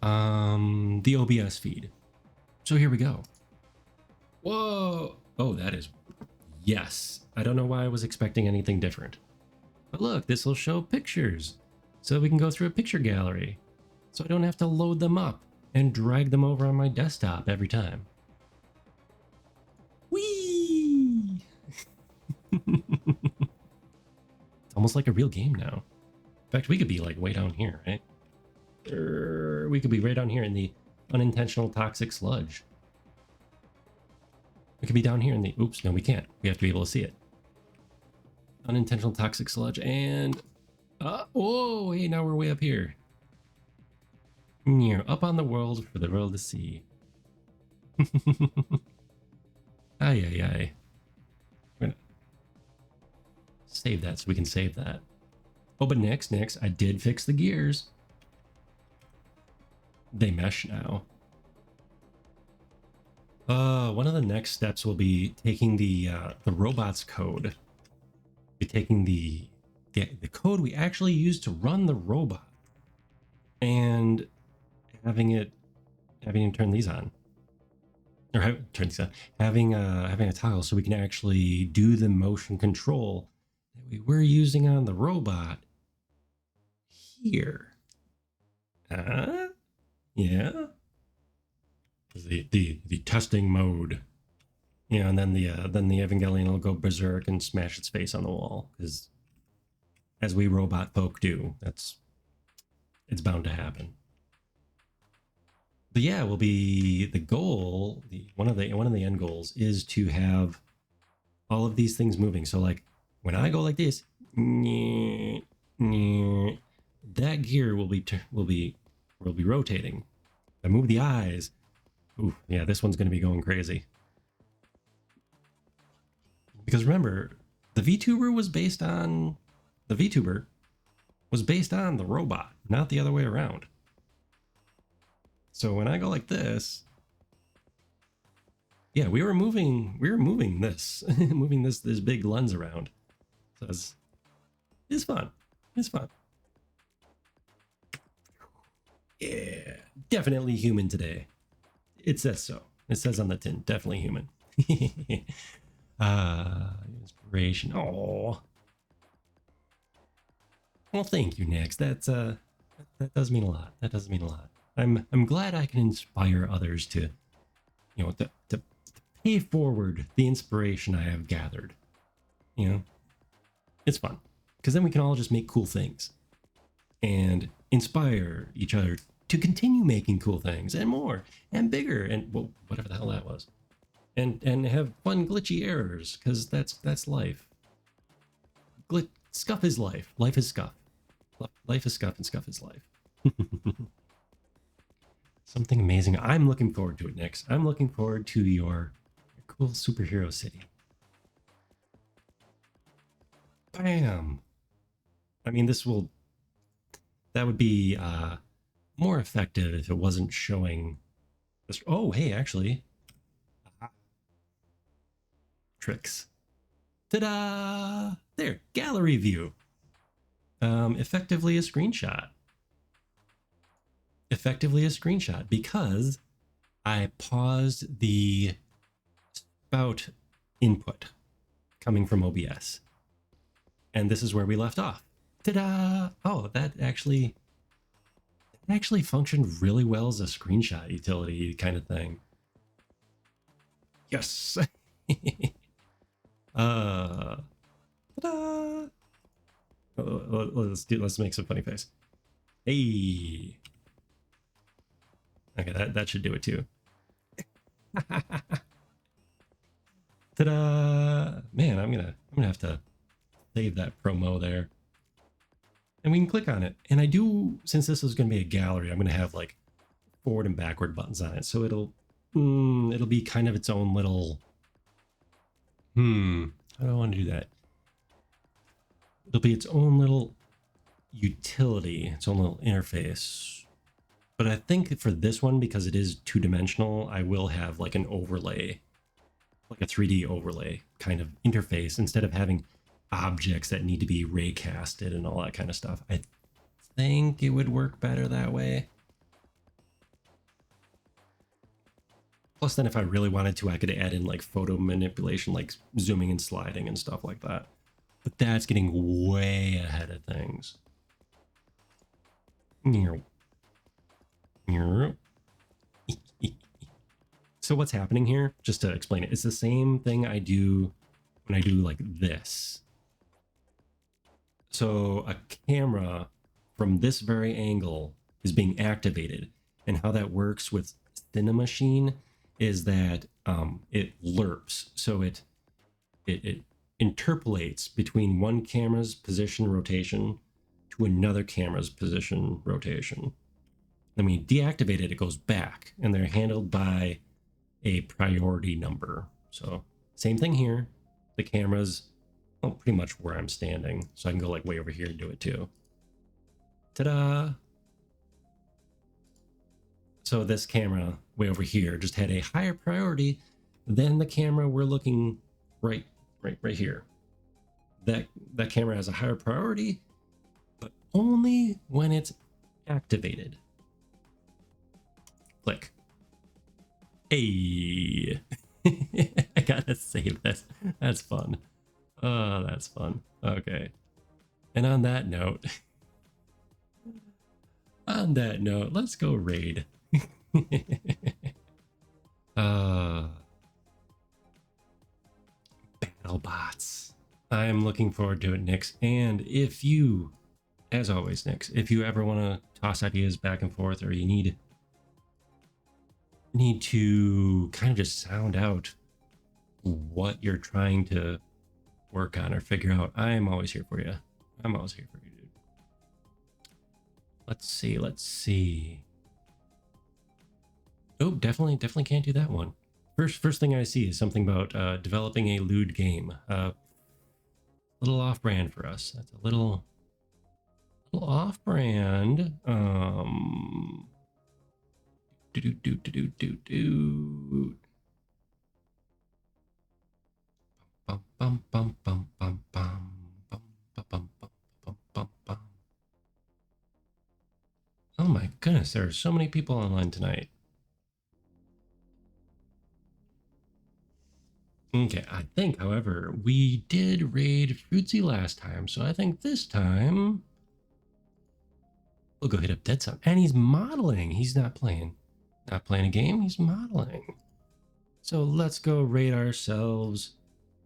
the OBS feed. So here we go. Whoa. Oh, that is, yes. I don't know why I was expecting anything different. But look, this will show pictures. So we can go through a picture gallery. So I don't have to load them up and drag them over on my desktop every time. Whee! It's almost like a real game now. In fact, we could be like way down here, right? We could be right down here in the unintentional toxic sludge. We could be down here in the... Oops, no, we can't. We have to be able to see it. Unintentional toxic sludge and... oh, hey, now we're way up here. Up on the world for the world to see. Ay, ay, ay. We're gonna save that so we can save that. Oh, but next, I did fix the gears. They mesh now. One of the next steps will be taking the robot's code. Be taking the code we actually use to run the robot, and having it turn these on, or turn these on, having a toggle so we can actually do the motion control that we were using on the robot here. Yeah. The testing mode. Yeah, and then the Evangelion will go berserk and smash its face on the wall, because as we robot folk do, it's bound to happen. But yeah, will be the goal. One of the end goals is to have all of these things moving. So like when I go like this, that gear will be rotating. If I move the eyes, ooh, yeah, this one's going to be going crazy. Because remember, the VTuber was based on the robot, not the other way around. So when I go like this, yeah, we were moving this, moving this big lens around. So it's fun. It's fun. Yeah, definitely human today. It says so. It says on the tin, definitely human. Inspiration. Oh, well, thank you, Nex. That does mean a lot. That does mean a lot. I'm glad I can inspire others to, to pay forward the inspiration I have gathered. It's fun because then we can all just make cool things and inspire each other to continue making cool things and more and bigger and whatever the hell that was, and have fun glitchy errors, because that's life. Scuff is life. Life is scuff. Life is scuff, and scuff is life. Something amazing. I'm looking forward to it, Nix. I'm looking forward to your cool superhero city. Bam. I mean, that would be more effective if it wasn't showing this. Oh, hey, actually. Tricks. Ta-da! There, gallery view. Effectively a screenshot. Effectively a screenshot, because I paused the spout input coming from OBS. And this is where we left off. Ta-da! Oh, that actually functioned really well as a screenshot utility kind of thing. Yes. Ta-da! Let's make some funny face. Hey. Okay, that should do it too. Ta-da! Man, I'm gonna have to save that promo there. And we can click on it. And I do, since this is gonna be a gallery, I'm gonna have like forward and backward buttons on it. So it'll be kind of its own little how do I want to do that? It'll be its own little utility, its own little interface. But I think for this one, because it is two-dimensional, I will have like an overlay, like a 3D overlay kind of interface, instead of having objects that need to be raycasted and all that kind of stuff. I think it would work better that way. Plus, then if I really wanted to, I could add in like photo manipulation, like zooming and sliding and stuff like that. But that's getting way ahead of things. So what's happening here, just to explain it, it's the same thing I do when I do like this. So a camera from this very angle is being activated, and how that works with Cinemachine is that it lerps. So it interpolates between one camera's position rotation to another camera's position rotation. Then when you deactivate it, it goes back, and they're handled by a priority number. So same thing here. The camera's pretty much where I'm standing, so I can go like way over here and do it too. Ta-da! So this camera way over here just had a higher priority than the camera we're looking right here. That camera has a higher priority, but only when it's activated. Click. Hey, I gotta save this. That's fun. Oh, that's fun. Okay. And on that note, let's go raid. BattleBots. I'm looking forward to it, Nix. And if you, as always, Nix, if you ever want to toss ideas back and forth, or you need to kind of just sound out what you're trying to work on or figure out, I'm always here for you. I'm always here for you, dude. Let's see. Oh, definitely can't do that one. First thing I see is something about developing a lewd game. Little off-brand for us. That's a little off-brand. Oh my goodness, there are so many people online tonight. Okay, I think, however, we did raid Fruitsy last time, so I think this time we'll go hit up Dead Sun. And he's modeling. He's not playing a game, he's modeling. So let's go raid ourselves.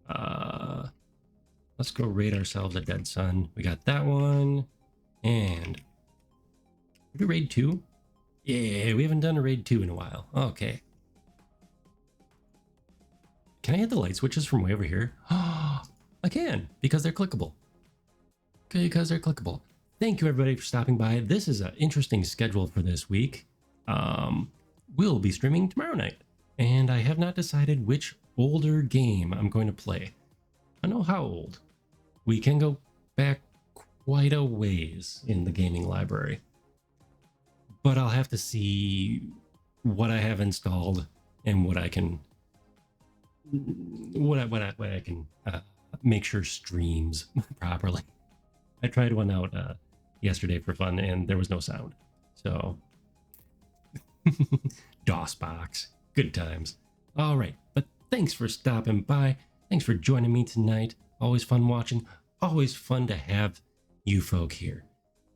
Let's go raid ourselves a Dead Sun. We got that one. And we do raid 2? Yeah, we haven't done a raid 2 in a while. Okay. Can I hit the light switches from way over here? Oh, I can, because they're clickable. Because they're clickable. Thank you everybody for stopping by. This is an interesting schedule for this week. We'll be streaming tomorrow night, and I have not decided which older game I'm going to play. I know how old. We can go back quite a ways in the gaming library, but I'll have to see what I have installed and what I can make sure streams properly. I tried one out yesterday for fun, and there was no sound. So DOSBox, good times. All right, but thanks for stopping by. Thanks for joining me tonight. Always fun watching. Always fun to have you folk here.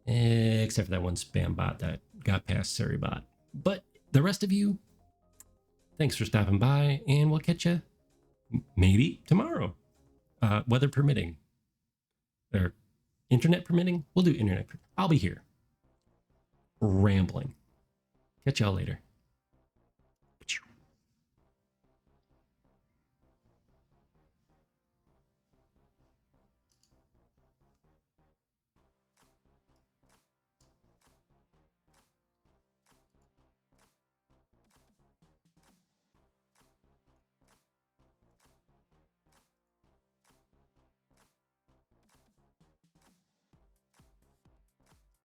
Except for that one spam bot that got past Surrybot. But the rest of you, thanks for stopping by, and we'll catch you maybe tomorrow. Weather permitting. Or internet permitting? We'll do internet. I'll be here. Rambling. Catch y'all later.